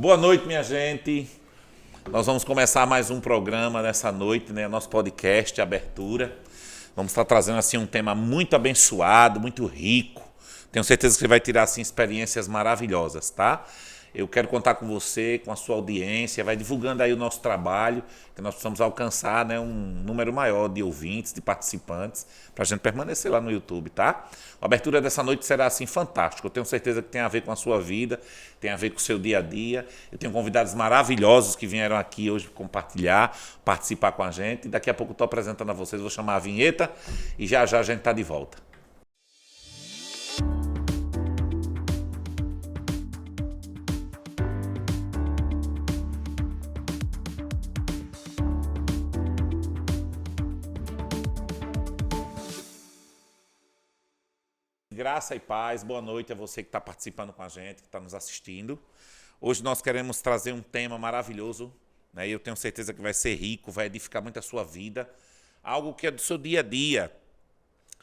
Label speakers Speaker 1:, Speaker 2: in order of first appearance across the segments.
Speaker 1: Boa noite, minha gente. Nós vamos começar mais um programa nessa noite, né? Nosso podcast, Abertura. Vamos estar trazendo assim um tema muito abençoado, muito rico. Tenho certeza que você vai tirar assim experiências maravilhosas, tá? Eu quero contar com você, com a sua audiência, vai divulgando aí o nosso trabalho, que nós precisamos alcançar, né, um número maior de ouvintes, de participantes, para a gente permanecer lá no YouTube, tá? A abertura dessa noite será assim fantástica. Eu tenho certeza que tem a ver com a sua vida, tem a ver com o seu dia a dia. Eu tenho convidados maravilhosos que vieram aqui hoje compartilhar, participar com a gente. E daqui a pouco eu estou apresentando a vocês, vou chamar a vinheta e já já a gente está de volta. Graça e paz, boa noite a você que está participando com a gente, que está nos assistindo. Hoje nós queremos trazer um tema maravilhoso, né? E eu tenho certeza que vai ser rico, vai edificar muito a sua vida. Algo que é do seu dia a dia,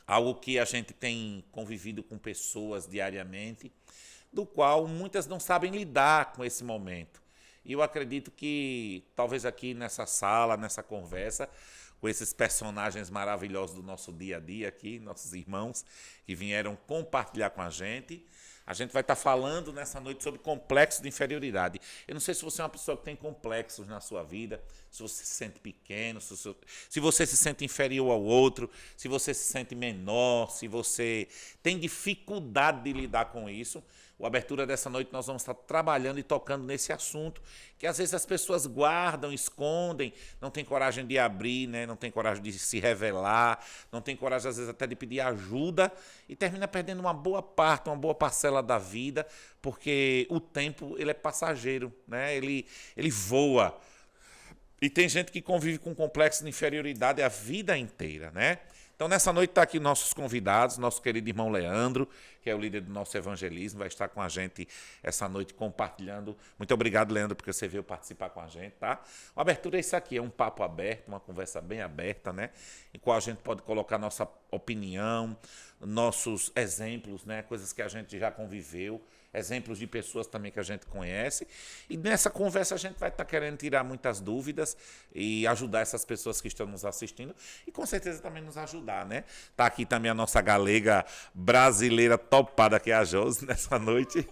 Speaker 1: algo que a gente tem convivido com pessoas diariamente, do qual muitas não sabem lidar com esse momento. E eu acredito que talvez aqui nessa sala, nessa conversa, com esses personagens maravilhosos do nosso dia a dia aqui, nossos irmãos que vieram compartilhar com a gente vai estar falando nessa noite sobre complexo de inferioridade. Eu não sei se você é uma pessoa que tem complexos na sua vida, se você se sente pequeno, se você se sente inferior ao outro, se você se sente menor, se você tem dificuldade de lidar com isso. A abertura dessa noite nós vamos estar trabalhando e tocando nesse assunto, que às vezes as pessoas guardam, escondem, não tem coragem de abrir, né? Não tem coragem de se revelar, não tem coragem às vezes até de pedir ajuda e termina perdendo uma boa parte, uma boa parcela da vida, porque o tempo ele é passageiro, né? Ele voa. E tem gente que convive com complexo de inferioridade a vida inteira, né? Então, nessa noite está aqui nossos convidados, nosso querido irmão Leandro, que é o líder do nosso evangelismo, vai estar com a gente essa noite compartilhando. Muito obrigado, Leandro, porque você veio participar com a gente, tá? A abertura é isso aqui, é um papo aberto, uma conversa bem aberta, né? Em qual a gente pode colocar nossa opinião, nossos exemplos, né? Coisas que a gente já conviveu, exemplos de pessoas também que a gente conhece. E nessa conversa a gente vai estar querendo tirar muitas dúvidas e ajudar essas pessoas que estão nos assistindo e com certeza também nos ajudar, né? Tá aqui também a nossa galega brasileira topada, que é a Josi, nessa noite.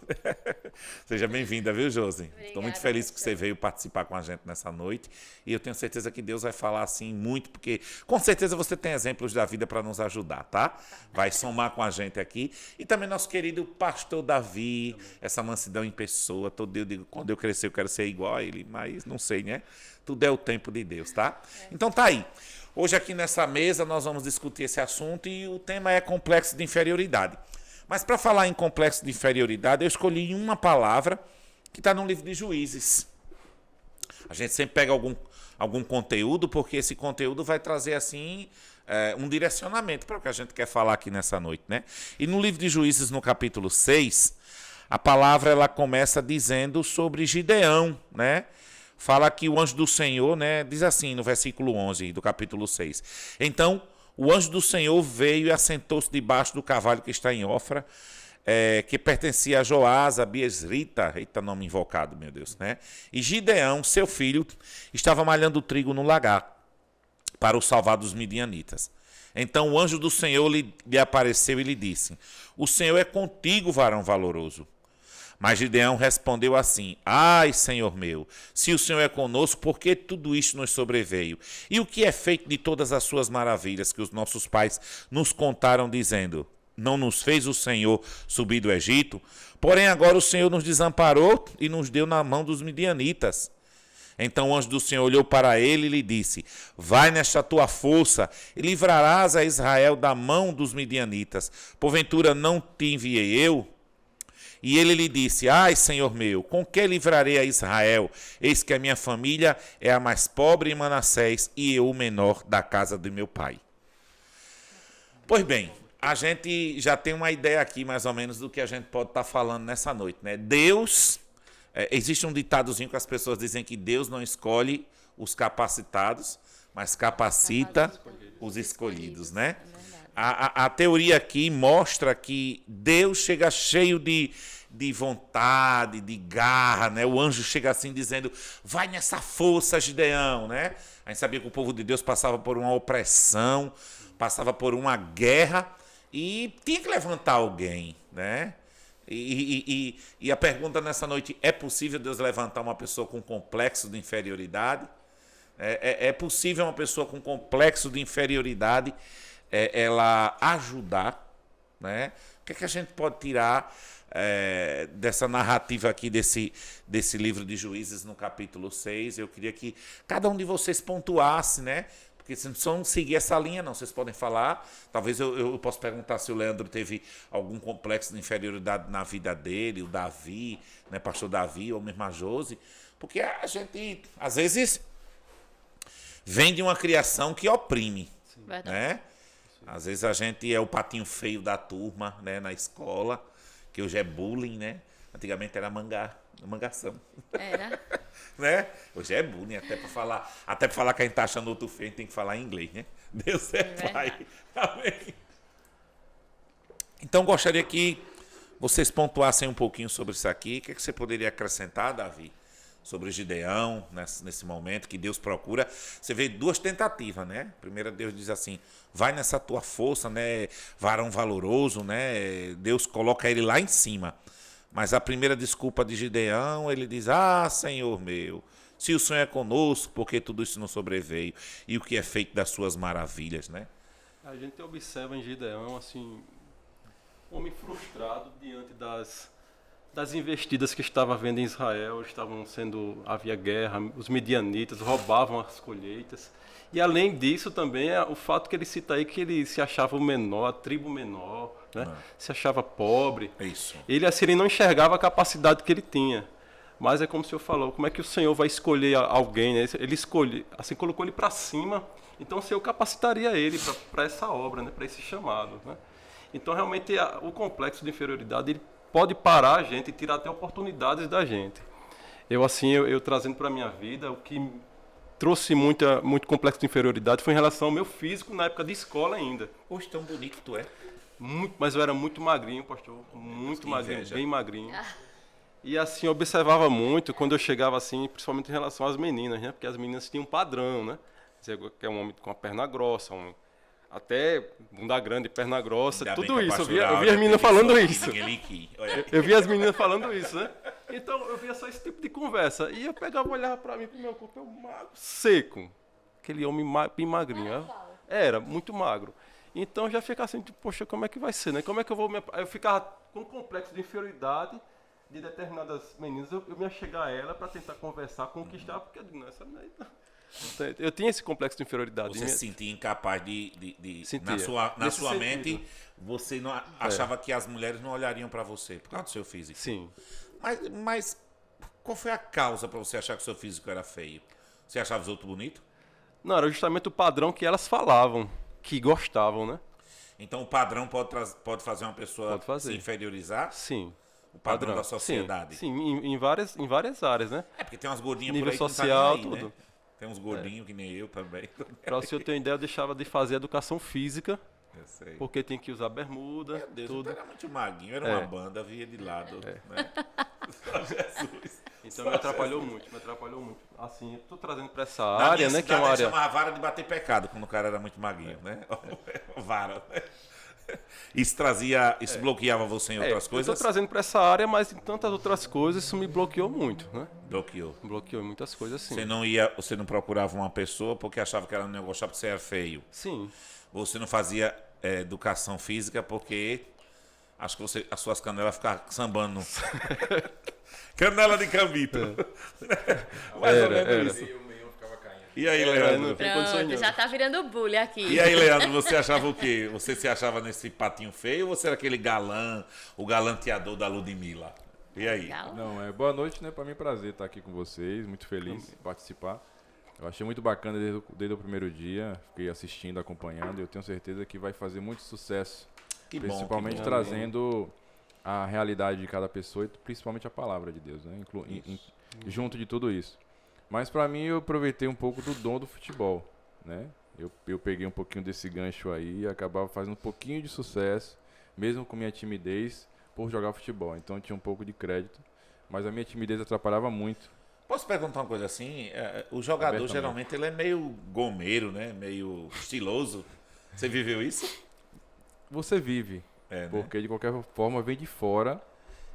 Speaker 1: Seja bem-vinda, viu, Josi? Estou muito feliz que você veio participar com a gente nessa noite e eu tenho certeza que Deus vai falar assim muito, porque com certeza você tem exemplos da vida para nos ajudar, tá? Vai somar com a gente aqui. E também nosso querido pastor Davi, essa mansidão em pessoa. Todo dia eu digo, quando eu crescer eu quero ser igual a ele, mas não sei, né? Tudo é o tempo de Deus, tá? Então tá aí. Hoje aqui nessa mesa nós vamos discutir esse assunto e o tema é complexo de inferioridade. Mas para falar em complexo de inferioridade, eu escolhi uma palavra que está no livro de Juízes. A gente sempre pega algum conteúdo, porque esse conteúdo vai trazer assim um direcionamento para o que a gente quer falar aqui nessa noite, né? E no livro de Juízes, no capítulo 6, a palavra ela começa dizendo sobre Gideão, né? Fala que o anjo do Senhor, né, diz assim no versículo 11 do capítulo 6. Então, o anjo do Senhor veio e assentou-se debaixo do cavalo que está em Ofra, que pertencia a Joás, a Biesrita, eita nome invocado, meu Deus, né? E Gideão, seu filho, estava malhando trigo no lagar para o salvar dos midianitas. Então o anjo do Senhor lhe apareceu e lhe disse: O Senhor é contigo, varão valoroso. Mas Gideão respondeu assim: Ai, Senhor meu, se o Senhor é conosco, por que tudo isto nos sobreveio? E o que é feito de todas as suas maravilhas que os nossos pais nos contaram, dizendo: Não nos fez o Senhor subir do Egito? Porém agora o Senhor nos desamparou e nos deu na mão dos midianitas. Então o anjo do Senhor olhou para ele e lhe disse: Vai nesta tua força e livrarás a Israel da mão dos midianitas. Porventura não te enviei eu? E ele lhe disse: Ai, Senhor meu, com que livrarei a Israel? Eis que a minha família é a mais pobre em Manassés e eu o menor da casa de meu pai. Pois bem, a gente já tem uma ideia aqui mais ou menos do que a gente pode estar falando nessa noite, né? Deus, existe um ditadozinho que as pessoas dizem que Deus não escolhe os capacitados, mas capacita os escolhidos, né? A teoria aqui mostra que Deus chega cheio de vontade, de garra, né? O anjo chega assim dizendo, vai nessa força, Gideão, né? A gente sabia que o povo de Deus passava por uma opressão, passava por uma guerra e tinha que levantar alguém, né? E a pergunta nessa noite, é possível Deus levantar uma pessoa com complexo de inferioridade? É possível uma pessoa com complexo de inferioridade ela ajudar, né? O que é que a gente pode tirar dessa narrativa aqui desse livro de Juízes no capítulo 6? Eu queria que cada um de vocês pontuasse, né? Porque se não seguir essa linha, não, vocês podem falar. Talvez eu possa perguntar se o Leandro teve algum complexo de inferioridade na vida dele, o Davi, né, pastor Davi, ou mesmo a Josi, porque a gente, às vezes, vem de uma criação que oprime, né? Às vezes a gente é o patinho feio da turma, né, na escola, que hoje é bullying, né? Antigamente era mangação. Era. Né? Hoje é bullying, até para falar que a gente tá achando outro feio, a gente tem que falar em inglês, né? Deus é Pai. Amém. Então gostaria que vocês pontuassem um pouquinho sobre isso aqui. O que você poderia acrescentar, Davi? Sobre Gideão, nesse momento que Deus procura. Você vê duas tentativas, né? Primeiro Deus diz assim, vai nessa tua força, né? Varão valoroso, né? Deus coloca ele lá em cima. Mas a primeira desculpa de Gideão, ele diz, Senhor meu, se o Senhor é conosco, porque tudo isso não sobreveio? E o que é feito das suas maravilhas, né?
Speaker 2: A gente observa em Gideão, assim, um homem frustrado diante das investidas que estava havendo em Israel, havia guerra, os midianitas roubavam as colheitas. E além disso também o fato que ele cita aí que ele se achava o menor, a tribo menor, né? Se achava pobre.
Speaker 1: Isso.
Speaker 2: Ele assim, ele não enxergava a capacidade que ele tinha. Mas é como o senhor falou, como é que o Senhor vai escolher alguém, né? Ele escolhe, assim, colocou ele para cima, então o Senhor capacitaria ele para essa obra, né? Para esse chamado, né? Então realmente o complexo de inferioridade ele pode parar a gente e tirar até oportunidades da gente. Eu trazendo para a minha vida, o que trouxe muito complexo de inferioridade foi em relação ao meu físico na época de escola ainda.
Speaker 1: Poxa, tão bonito tu é.
Speaker 2: Mas eu era muito magrinho, pastor. Muito magrinho, bem magrinho. E assim, eu observava muito quando eu chegava assim, principalmente em relação às meninas, né? Porque as meninas tinham um padrão, né? Que é um homem com a perna grossa, até bunda grande, perna grossa,
Speaker 1: Ainda
Speaker 2: tudo isso. Eu vi
Speaker 1: pastoral,
Speaker 2: as meninas falando isso.
Speaker 1: Eu
Speaker 2: vi as meninas falando isso, né? Então eu via só esse tipo de conversa. E eu pegava, olhava pra mim, pro meu corpo, eu magro, seco. Aquele homem bem magrinho. Era muito magro. Então já ficava assim, tipo, poxa, como é que vai ser, né? Como é que eu vou Eu ficava com um complexo de inferioridade de determinadas meninas. Eu me achegar a ela para tentar conversar, conquistar, porque eu digo, não, essa daí não. Eu tinha esse complexo de inferioridade.
Speaker 1: Você se sentia incapaz de
Speaker 2: Sentia.
Speaker 1: na sua mente, você não achava que as mulheres não olhariam para você por causa do seu físico.
Speaker 2: Sim.
Speaker 1: Mas qual foi a causa para você achar que o seu físico era feio? Você achava os outros bonitos?
Speaker 2: Não, era justamente o padrão que elas falavam, que gostavam, né?
Speaker 1: Então o padrão pode fazer uma pessoa se inferiorizar?
Speaker 2: Sim.
Speaker 1: O padrão da sociedade?
Speaker 2: Sim, em várias áreas, né?
Speaker 1: É porque tem umas gordinhas
Speaker 2: nível
Speaker 1: por aí
Speaker 2: social,
Speaker 1: que não tá nem aí,
Speaker 2: tudo.
Speaker 1: né? Tem uns gordinhos que nem eu também.
Speaker 2: Para o senhor ter uma ideia, eu deixava de fazer educação física,
Speaker 1: eu sei.
Speaker 2: porque tem que usar bermuda,
Speaker 1: Meu Deus,
Speaker 2: tudo.
Speaker 1: eu era muito maguinho, era uma banda, via de lado, né? Só Jesus.
Speaker 2: Então me atrapalhou muito. Assim, eu tô trazendo para essa área, né, que é uma área...
Speaker 1: chamava vara de bater pecado, quando o cara era muito maguinho, né? Vara, né? Isso bloqueava você em outras coisas?
Speaker 2: Eu tô trazendo para essa área, mas em tantas outras coisas isso me bloqueou muito, né? Bloqueou em muitas coisas, sim.
Speaker 1: Você não procurava uma pessoa porque achava que ela não ia gostar porque você era feio?
Speaker 2: Sim.
Speaker 1: Você não fazia educação física porque acho que as suas canelas ficavam sambando. Canela de cambito. Mais ou menos isso. E aí, Leandro?
Speaker 3: Pronto, já tá virando bullying aqui.
Speaker 1: E aí, Leandro, você achava o quê? Você se achava nesse patinho feio ou você era aquele galã, o galanteador da Ludmilla? E aí?
Speaker 4: Não, boa noite, né? Para mim é prazer estar aqui com vocês, muito feliz em participar. Eu achei muito bacana desde o primeiro dia, fiquei assistindo, acompanhando, e eu tenho certeza que vai fazer muito sucesso. Principalmente trazendo a realidade de cada pessoa e principalmente a palavra de Deus, né? Junto de tudo isso. Mas para mim eu aproveitei um pouco do dom do futebol, né? Eu peguei um pouquinho desse gancho aí e acabava fazendo um pouquinho de sucesso, mesmo com minha timidez, por jogar futebol. Então eu tinha um pouco de crédito, mas a minha timidez atrapalhava muito.
Speaker 1: Posso perguntar uma coisa assim? O jogador geralmente ele é meio gomeiro, né? Meio estiloso. Você viveu isso?
Speaker 4: Você vive,
Speaker 1: Né?
Speaker 4: porque de qualquer forma vem de fora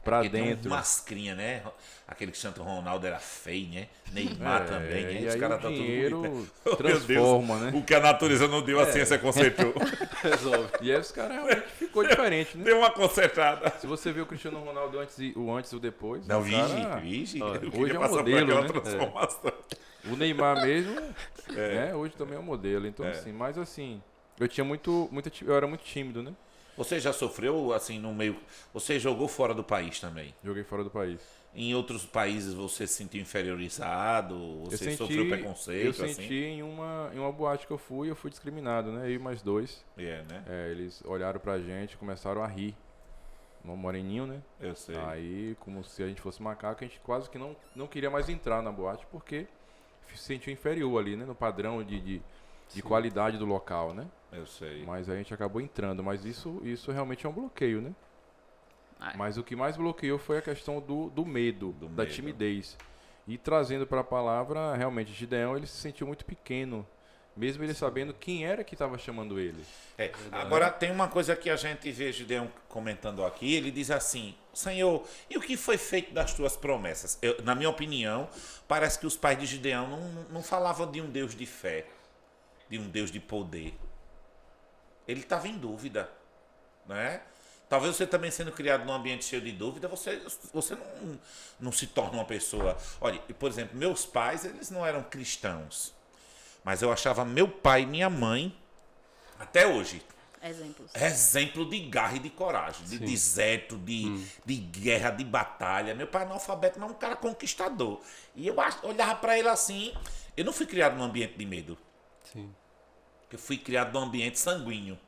Speaker 4: pra
Speaker 1: Porque
Speaker 4: dentro.
Speaker 1: tem um mascrinha, né? Aquele Cristiano Ronaldo era feio, né? Neymar também, né?
Speaker 4: E
Speaker 1: Os
Speaker 4: aí
Speaker 1: caras
Speaker 4: o
Speaker 1: tá tudo
Speaker 4: dinheiro
Speaker 1: bonito, né? Oh, meu
Speaker 4: transforma,
Speaker 1: Deus,
Speaker 4: né?
Speaker 1: o que a natureza não deu, a ciência consertou.
Speaker 2: Resolve.
Speaker 4: E aí os caras realmente ficou diferente, né?
Speaker 1: Deu uma consertada.
Speaker 4: Se você vê o Cristiano Ronaldo antes e o depois,
Speaker 1: Não,
Speaker 4: o cara,
Speaker 1: vixe.
Speaker 4: hoje
Speaker 1: Eu
Speaker 4: é
Speaker 1: queria
Speaker 4: um
Speaker 1: passar
Speaker 4: modelo,
Speaker 1: por aquela
Speaker 4: né?
Speaker 1: transformação.
Speaker 4: o Neymar mesmo, né? Hoje também é um modelo. Então assim, mas assim, eu era muito tímido, né?
Speaker 1: Você já sofreu, assim, no meio... Você jogou fora do país também?
Speaker 4: Joguei fora do país.
Speaker 1: Em outros países você se sentiu inferiorizado? Você sofreu preconceito?
Speaker 4: Eu senti em uma boate que eu fui discriminado, né? Eu e mais dois.
Speaker 1: Né?
Speaker 4: Eles olharam pra gente e começaram a rir. Um moreninho, né?
Speaker 1: Eu sei.
Speaker 4: Aí, como se a gente fosse macaco, a gente quase que não queria mais entrar na boate, porque se sentiu inferior ali, né? No padrão de qualidade do local, né?
Speaker 1: Eu sei.
Speaker 4: Mas a gente acabou entrando. Mas isso realmente é um bloqueio, né? Mas o que mais bloqueou foi a questão do medo, da timidez. E trazendo para a palavra, realmente, Gideão, ele se sentiu muito pequeno, mesmo ele sabendo quem era que estava chamando ele.
Speaker 1: Agora, tem uma coisa que a gente vê Gideão comentando aqui, ele diz assim, Senhor, e o que foi feito das tuas promessas? Na minha opinião, parece que os pais de Gideão não falavam de um Deus de fé, de um Deus de poder. Ele estava em dúvida, né? Talvez você também sendo criado num ambiente cheio de dúvida, você não se torna uma pessoa... Olha, por exemplo, meus pais, eles não eram cristãos. Mas eu achava meu pai e minha mãe, até hoje, exemplo de garra e de coragem, de deserto, de guerra, de batalha. Meu pai é analfabeto, mas é um cara conquistador. E eu olhava para ele assim... Eu não fui criado num ambiente de medo.
Speaker 2: Sim.
Speaker 1: Eu fui criado num ambiente sanguíneo.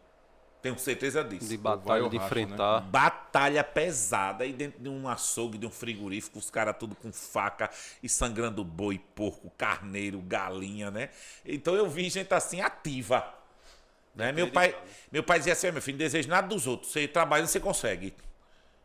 Speaker 1: Tenho certeza disso.
Speaker 2: De batalha, de enfrentar.
Speaker 1: Né? Batalha pesada. E dentro de um açougue, de um frigorífico, os caras tudo com faca e sangrando boi, porco, carneiro, galinha, né? Então eu vi gente assim ativa. Né? Meu pai dizia assim, meu filho, não deseja nada dos outros. Você trabalha e você consegue.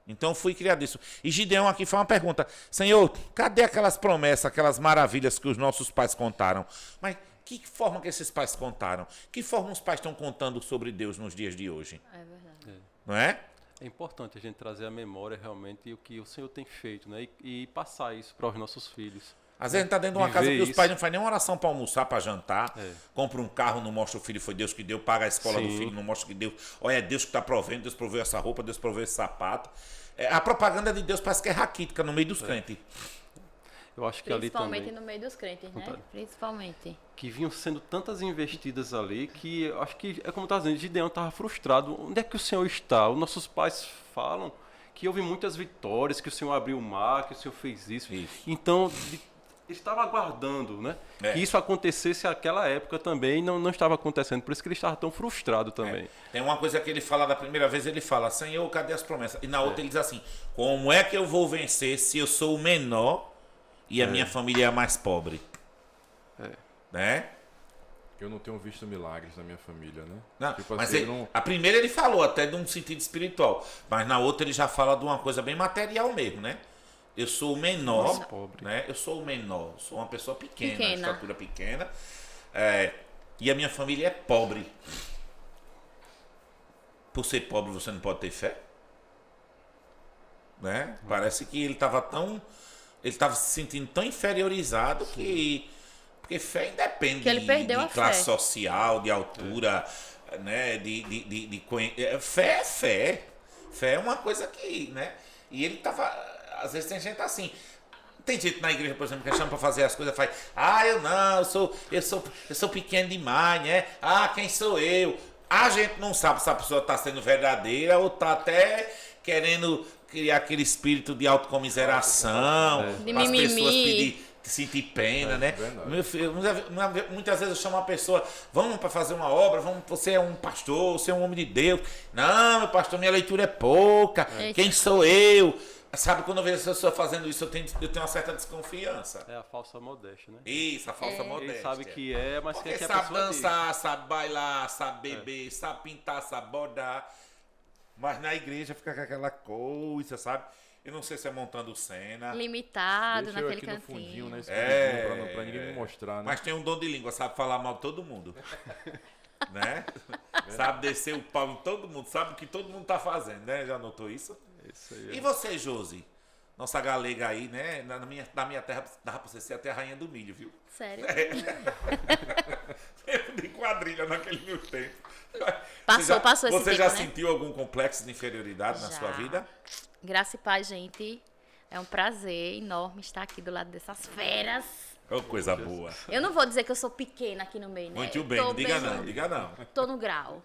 Speaker 1: Então eu fui criado isso. E Gideão aqui foi uma pergunta. Senhor, cadê aquelas promessas, aquelas maravilhas que os nossos pais contaram? Mas que forma que esses pais contaram? Que forma os pais estão contando sobre Deus nos dias de hoje?
Speaker 3: É verdade.
Speaker 1: Não é?
Speaker 2: É importante a gente trazer à memória realmente o que o Senhor tem feito, né? E passar isso para os nossos filhos.
Speaker 1: Às vezes a gente está dentro de uma casa que os pais não fazem nenhuma oração para almoçar, para jantar. Compra um carro, não mostra o filho, foi Deus que deu. Paga a escola do filho, não mostra que Deus... Olha, é Deus que está provendo, Deus proveu essa roupa, Deus proveu esse sapato. A propaganda de Deus parece que é raquítica no meio dos crentes.
Speaker 2: Eu acho que ali também...
Speaker 3: Principalmente no meio dos crentes, né? Principalmente.
Speaker 2: Que vinham sendo tantas investidas ali que eu acho que, é como está dizendo, Gideão estava frustrado. Onde é que o Senhor está? Os nossos pais falam que houve muitas vitórias, que o Senhor abriu o mar, que o Senhor fez isso. Então, ele estava aguardando, né? Que isso acontecesse naquela época também, não estava acontecendo. Por isso que ele estava tão frustrado também.
Speaker 1: Tem uma coisa que ele fala da primeira vez, ele fala, Senhor, cadê as promessas? E na outra ele diz assim, como é que eu vou vencer se eu sou o menor e a minha família é a mais pobre? Né?
Speaker 4: Eu não tenho visto milagres na minha família, né?
Speaker 1: Não,
Speaker 4: tipo
Speaker 1: mas
Speaker 4: assim,
Speaker 1: a primeira ele falou até de um sentido espiritual, mas na outra ele já fala de uma coisa bem material mesmo, né? Eu sou o menor, né? Eu sou o menor, sou uma pessoa pequena. Estatura pequena, e a minha família é pobre. Por ser pobre você não pode ter fé? Né? Parece que ele estava se sentindo tão inferiorizado que... Porque fé independe
Speaker 3: que ele perdeu
Speaker 1: de classe social, de altura, né? Fé é fé. Fé é uma coisa que, né? E ele tava... Às vezes tem gente assim... Tem gente na igreja, por exemplo, que chama para fazer as coisas, faz... eu sou pequeno demais, né? Quem sou eu? A gente não sabe se a pessoa está sendo verdadeira ou está até querendo criar aquele espírito de autocomiseração, para as pessoas sentir pena, né? Meu filho, muitas vezes eu chamo uma pessoa, vamos para fazer uma obra, você é um pastor, você é um homem de Deus. Não, meu pastor, minha leitura é pouca. Quem sou eu? Sabe, quando eu vejo as pessoas fazendo isso, eu tenho uma certa desconfiança.
Speaker 2: É a falsa modéstia, né?
Speaker 1: Isso, a falsa modéstia.
Speaker 2: Ele sabe que é, mas
Speaker 1: Porque
Speaker 2: quer que a
Speaker 1: sabe
Speaker 2: pessoa
Speaker 1: dançar, sabe bailar, sabe beber, sabe pintar, sabe bordar. Mas na igreja fica com aquela coisa, sabe? Eu não sei se é montando cena.
Speaker 3: Limitado
Speaker 4: Deixa eu
Speaker 3: naquele
Speaker 4: aqui no
Speaker 3: cantinho.
Speaker 4: fundinho, né? Esse
Speaker 1: É.
Speaker 4: cantinho pra ninguém me mostrar, né?
Speaker 1: Mas tem um dom de língua, sabe falar mal de todo mundo. Né? Sabe descer o pau em todo mundo, sabe o que todo mundo tá fazendo, né? Já notou isso?
Speaker 2: Isso aí.
Speaker 1: E você, Josi? Nossa galega aí, né? Na minha terra, dava pra você ser até a rainha do milho, viu?
Speaker 3: Sério.
Speaker 1: Tempo de quadrilha naquele meu tempo.
Speaker 3: Passou esse
Speaker 1: Você
Speaker 3: tempo,
Speaker 1: já
Speaker 3: né?
Speaker 1: sentiu algum complexo de inferioridade na
Speaker 3: Já.
Speaker 1: sua vida?
Speaker 3: Graça e paz, gente. É um prazer enorme estar aqui do lado dessas feras.
Speaker 1: Oh, coisa boa.
Speaker 3: Eu não vou dizer que eu sou pequena aqui no meio, né?
Speaker 1: Muito bem,
Speaker 3: Tô
Speaker 1: não diga
Speaker 3: bem-
Speaker 1: não, diga não.
Speaker 3: Tô no grau.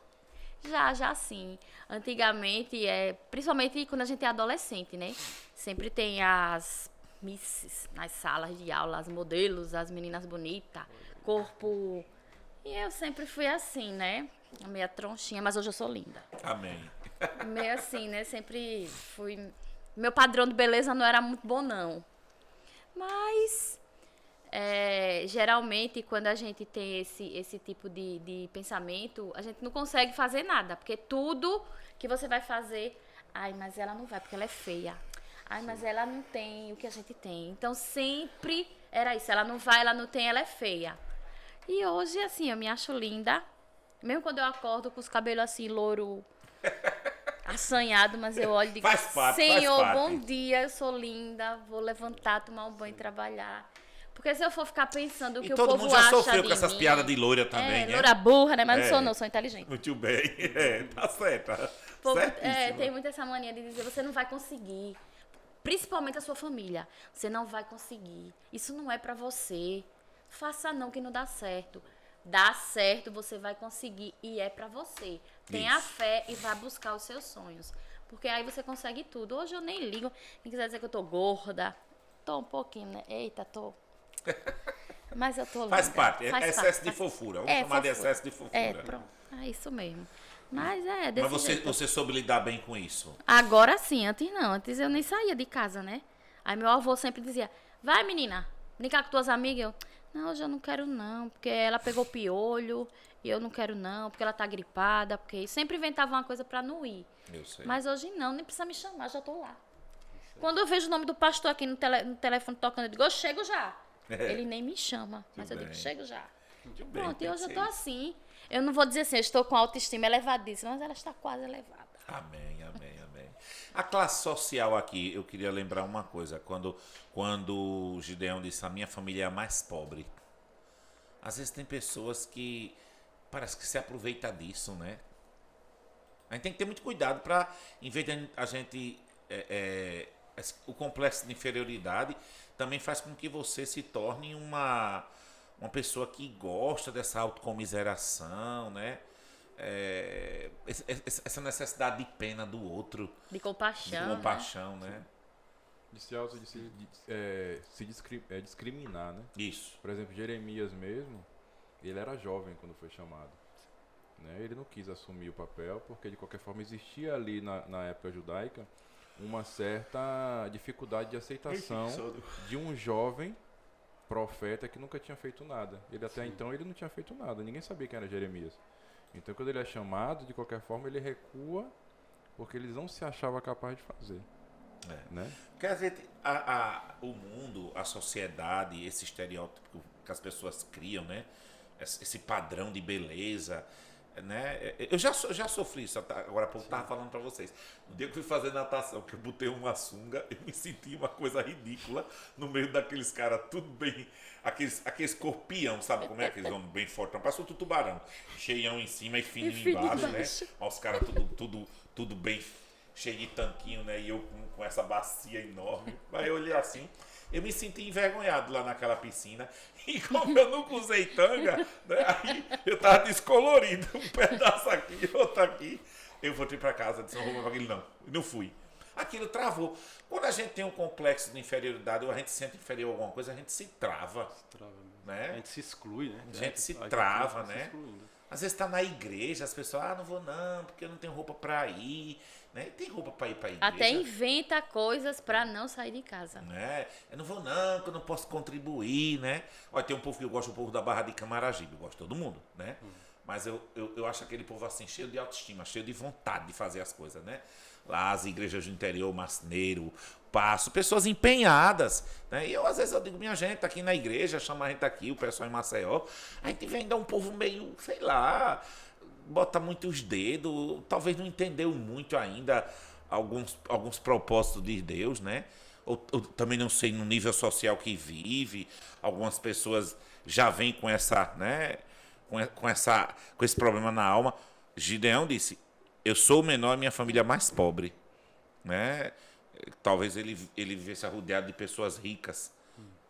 Speaker 3: Já sim. Antigamente, principalmente quando a gente é adolescente, né? Sempre tem as misses nas salas de aula, as modelos, as meninas bonitas, corpo. E eu sempre fui assim, né? Meia tronchinha, mas hoje eu sou linda.
Speaker 1: Amém.
Speaker 3: Meio assim, né? Sempre fui. Meu padrão de beleza não era muito bom, não. Mas. Geralmente, quando a gente tem esse tipo de pensamento, a gente não consegue fazer nada. Porque tudo que você vai fazer. Ai, mas ela não vai porque ela é feia. Ai, mas ela não tem o que a gente tem. Então, sempre era isso. Ela não vai, ela não tem, ela é feia. E hoje, assim, eu me acho linda. Mesmo quando eu acordo com os cabelos assim, louro, assanhado, mas eu olho e digo,
Speaker 1: Faz parte,
Speaker 3: Senhor,
Speaker 1: faz parte.
Speaker 3: bom dia, eu sou linda, vou levantar, tomar um banho e trabalhar. Porque se eu for ficar pensando o que
Speaker 1: E
Speaker 3: o
Speaker 1: todo
Speaker 3: povo
Speaker 1: mundo já
Speaker 3: acha
Speaker 1: sofreu
Speaker 3: de
Speaker 1: com essas
Speaker 3: mim,
Speaker 1: piadas de loira também, né?
Speaker 3: loura burra, né? Mas não
Speaker 1: É.
Speaker 3: sou não, sou inteligente.
Speaker 1: Muito bem. Tá certo.
Speaker 3: O povo,
Speaker 1: Certíssimo.
Speaker 3: tem muito essa mania de dizer, você não vai conseguir. Principalmente a sua família. Você não vai conseguir. Isso não é pra você. Faça não que não dá certo. Dá certo, você vai conseguir e é pra você. Tenha
Speaker 1: Isso.
Speaker 3: fé e vá buscar os seus sonhos. Porque aí você consegue tudo. Hoje eu nem ligo. Quem quiser dizer que eu tô gorda, tô um pouquinho, né? Eita, tô. Mas eu tô linda.
Speaker 1: Faz parte.
Speaker 3: Faz
Speaker 1: Excesso
Speaker 3: parte,
Speaker 1: de
Speaker 3: faz-
Speaker 1: fofura. Vamos chamar de
Speaker 3: fofura.
Speaker 1: excesso de fofura.
Speaker 3: É, pronto. É isso mesmo. Mas desse
Speaker 1: Mas
Speaker 3: jeito.
Speaker 1: você soube lidar bem com isso?
Speaker 3: Agora sim, antes não. Antes eu nem saía de casa, né? Aí meu avô sempre dizia, vai menina, brincar com tuas amigas. Eu, não, hoje eu não quero não, porque ela pegou piolho, e eu não quero não, porque ela tá gripada, porque isso. Sempre inventava uma coisa pra não ir.
Speaker 1: Eu sei.
Speaker 3: Mas hoje não, nem precisa me chamar, já tô lá. Quando eu vejo o nome do pastor aqui no telefone tocando, eu digo, eu chego já. Ele nem me chama, mas eu digo,
Speaker 1: bem.
Speaker 3: chego já.
Speaker 1: Muito bem,
Speaker 3: Pronto,
Speaker 1: tem
Speaker 3: e
Speaker 1: que
Speaker 3: hoje eu
Speaker 1: ser
Speaker 3: tô
Speaker 1: isso.
Speaker 3: assim. Eu não vou dizer assim, eu estou com autoestima elevadíssima, mas ela está quase elevada.
Speaker 1: Amém, amém, amém. A classe social aqui, eu queria lembrar uma coisa. Quando o Gideão disse, a minha família é a mais pobre. Às vezes tem pessoas que parece que se aproveita disso, né? A gente tem que ter muito cuidado para, em vez de a gente... o complexo de inferioridade também faz com que você se torne uma pessoa que gosta dessa autocomiseração, né? Essa necessidade de pena do outro,
Speaker 3: De
Speaker 1: de
Speaker 3: compaixão. né?
Speaker 1: compaixão, né?
Speaker 4: De se discriminar, né?
Speaker 1: Isso.
Speaker 4: Por exemplo, Jeremias mesmo, ele era jovem quando foi chamado. Né? Ele não quis assumir o papel, porque de qualquer forma existia ali na época judaica uma certa dificuldade de aceitação de um jovem profeta que nunca tinha feito nada. Ele até então ele não tinha feito nada, ninguém sabia quem era Jeremias. Então quando ele é chamado, de qualquer forma ele recua, porque ele não se achava capaz de fazer. Né?
Speaker 1: Porque às vezes o mundo, a sociedade, esse estereótipo que as pessoas criam, né? Esse padrão de beleza, né? Eu já sofri isso, agora há pouco estava falando para vocês. No dia que eu fui fazer natação, que eu botei uma sunga, eu me senti uma coisa ridícula no meio daqueles caras, tudo bem, aqueles corpião, sabe como é? Aqueles homens bem fortão, parece outro tubarão, cheião em cima e fininho embaixo, né? Ó, os caras tudo bem cheio de tanquinho, né? E eu com essa bacia enorme. Aí eu olhei assim, eu me senti envergonhado lá naquela piscina. E como eu nunca usei tanga, né? Aí eu tava descolorido, um pedaço aqui, outro aqui. Eu voltei pra casa, disse, não vou pra aquilo não. E não fui. Aquilo travou. Quando a gente tem um complexo de inferioridade, ou a gente se sente inferior a alguma coisa, a gente se trava.
Speaker 2: Trava mesmo.
Speaker 1: Né?
Speaker 2: A gente se exclui, né?
Speaker 1: A gente se trava,
Speaker 2: vai se
Speaker 1: né?
Speaker 2: excluindo.
Speaker 1: Às vezes está na igreja, as pessoas, não vou não, porque eu não tenho roupa para ir. Né? Tem roupa para ir para a igreja.
Speaker 3: Até inventa coisas para não sair de casa.
Speaker 1: Né? Eu não vou não, que eu não posso contribuir, né? Olha, tem um povo que eu gosto, o povo da Barra de Camaragibe, eu gosto de todo mundo, né? Mas eu acho aquele povo assim, cheio de autoestima, cheio de vontade de fazer as coisas, né? Lá as igrejas do interior, Marceneiro, Passo, pessoas empenhadas, né? E eu às vezes eu digo, minha gente, tá aqui na igreja, chama a gente aqui, o pessoal em Maceió, a gente vem dar um povo meio, sei lá, bota muito os dedos, talvez não entendeu muito ainda alguns propósitos de Deus, né? Ou também não sei no nível social que vive, algumas pessoas já vêm com essa, né? Com esse problema na alma. Gideão disse, eu sou o menor e minha família é mais pobre, né? Talvez ele vivesse rodeado de pessoas ricas.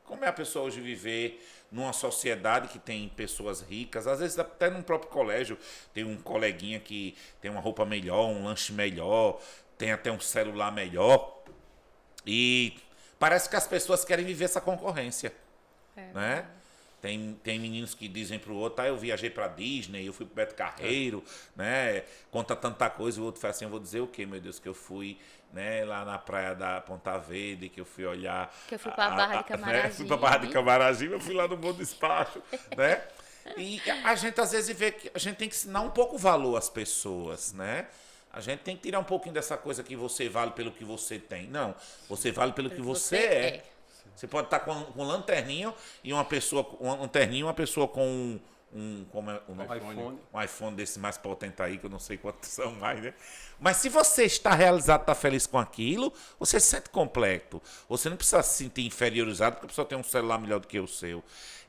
Speaker 1: Como é a pessoa hoje viver numa sociedade que tem pessoas ricas, às vezes até no próprio colégio tem um coleguinha que tem uma roupa melhor, um lanche melhor, tem até um celular melhor, e parece que as pessoas querem viver essa concorrência, né? Tem meninos que dizem pro outro, eu viajei pra Disney, eu fui pro Beto Carreiro, né? Conta tanta coisa, o outro fala assim, eu vou dizer o quê, meu Deus, que eu fui, né, lá na praia da Ponta Verde, que eu fui olhar...
Speaker 3: Que eu fui pra Barra de Camaragibe.
Speaker 1: Né? Fui pra Barra de Camaragibe, eu fui lá no Bom Despacho, né? E a gente às vezes vê que a gente tem que ensinar um pouco o valor às pessoas, né? A gente tem que tirar um pouquinho dessa coisa que você vale pelo que você tem. Não, você vale pelo que você é. Você pode estar com um lanterninho e uma pessoa, um terninho, uma pessoa com um iPhone desse mais potente aí, que eu não sei quantos são mais, né? Mas se você está realizado, está feliz com aquilo, você se sente completo. Você não precisa se sentir inferiorizado porque a pessoa tem um celular melhor do que o seu.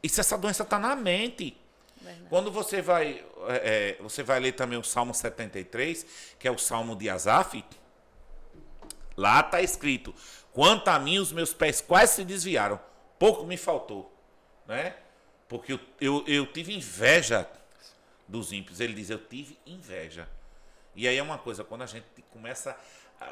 Speaker 1: E se essa doença está na mente. Verdade. Quando você vai ler também o Salmo 73, que é o Salmo de Asaf, lá está escrito, quanto a mim, os meus pés quase se desviaram, pouco me faltou, né? Porque eu tive inveja dos ímpios. Ele diz, eu tive inveja. E aí é uma coisa, quando a gente começa,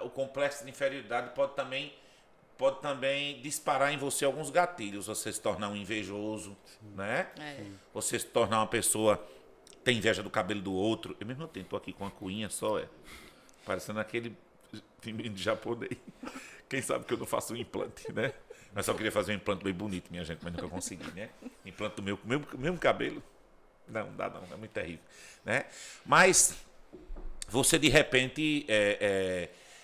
Speaker 1: o complexo de inferioridade pode também disparar em você alguns gatilhos. Você se tornar um invejoso, né? Você se tornar uma pessoa tem inveja do cabelo do outro. Eu mesmo estou aqui com uma cuinha só, parecendo aquele menino japonês. Quem sabe que eu não faço um implante, né? Mas só queria fazer um implante bem bonito, minha gente, mas nunca consegui, né? Implante do mesmo cabelo. Não dá não, é muito terrível, né? Mas você, de repente,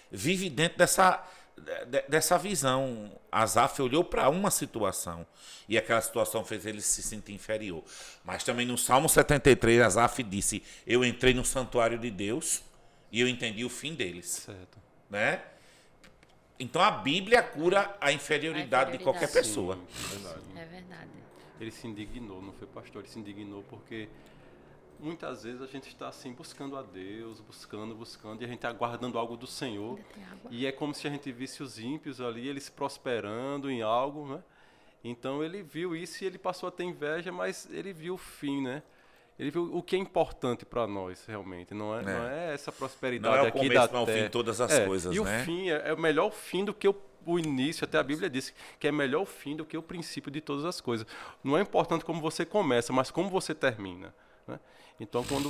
Speaker 1: vive dentro dessa visão. Asaf olhou para uma situação e aquela situação fez ele se sentir inferior. Mas também no Salmo 73, Asaf disse, eu entrei no santuário de Deus e eu entendi o fim deles.
Speaker 2: Certo.
Speaker 1: Né? Então a Bíblia cura a inferioridade de qualquer pessoa.
Speaker 2: Sim,
Speaker 3: é verdade.
Speaker 2: Ele se indignou, não foi pastor, ele se indignou porque muitas vezes a gente está assim buscando a Deus, buscando, e a gente está aguardando algo do Senhor. E é como se a gente visse os ímpios ali, eles prosperando em algo, né? Então ele viu isso e ele passou a ter inveja, mas ele viu o fim, né? Ele viu o que é importante para nós, realmente. Não é essa prosperidade
Speaker 1: não é o
Speaker 2: aqui
Speaker 1: começo,
Speaker 2: da
Speaker 1: terra. Não é o fim de todas as coisas,
Speaker 2: e
Speaker 1: né?
Speaker 2: O fim é o melhor fim do que o início. Até a Bíblia diz que é melhor o fim do que o princípio de todas as coisas. Não é importante como você começa, mas como você termina, né? Então, quando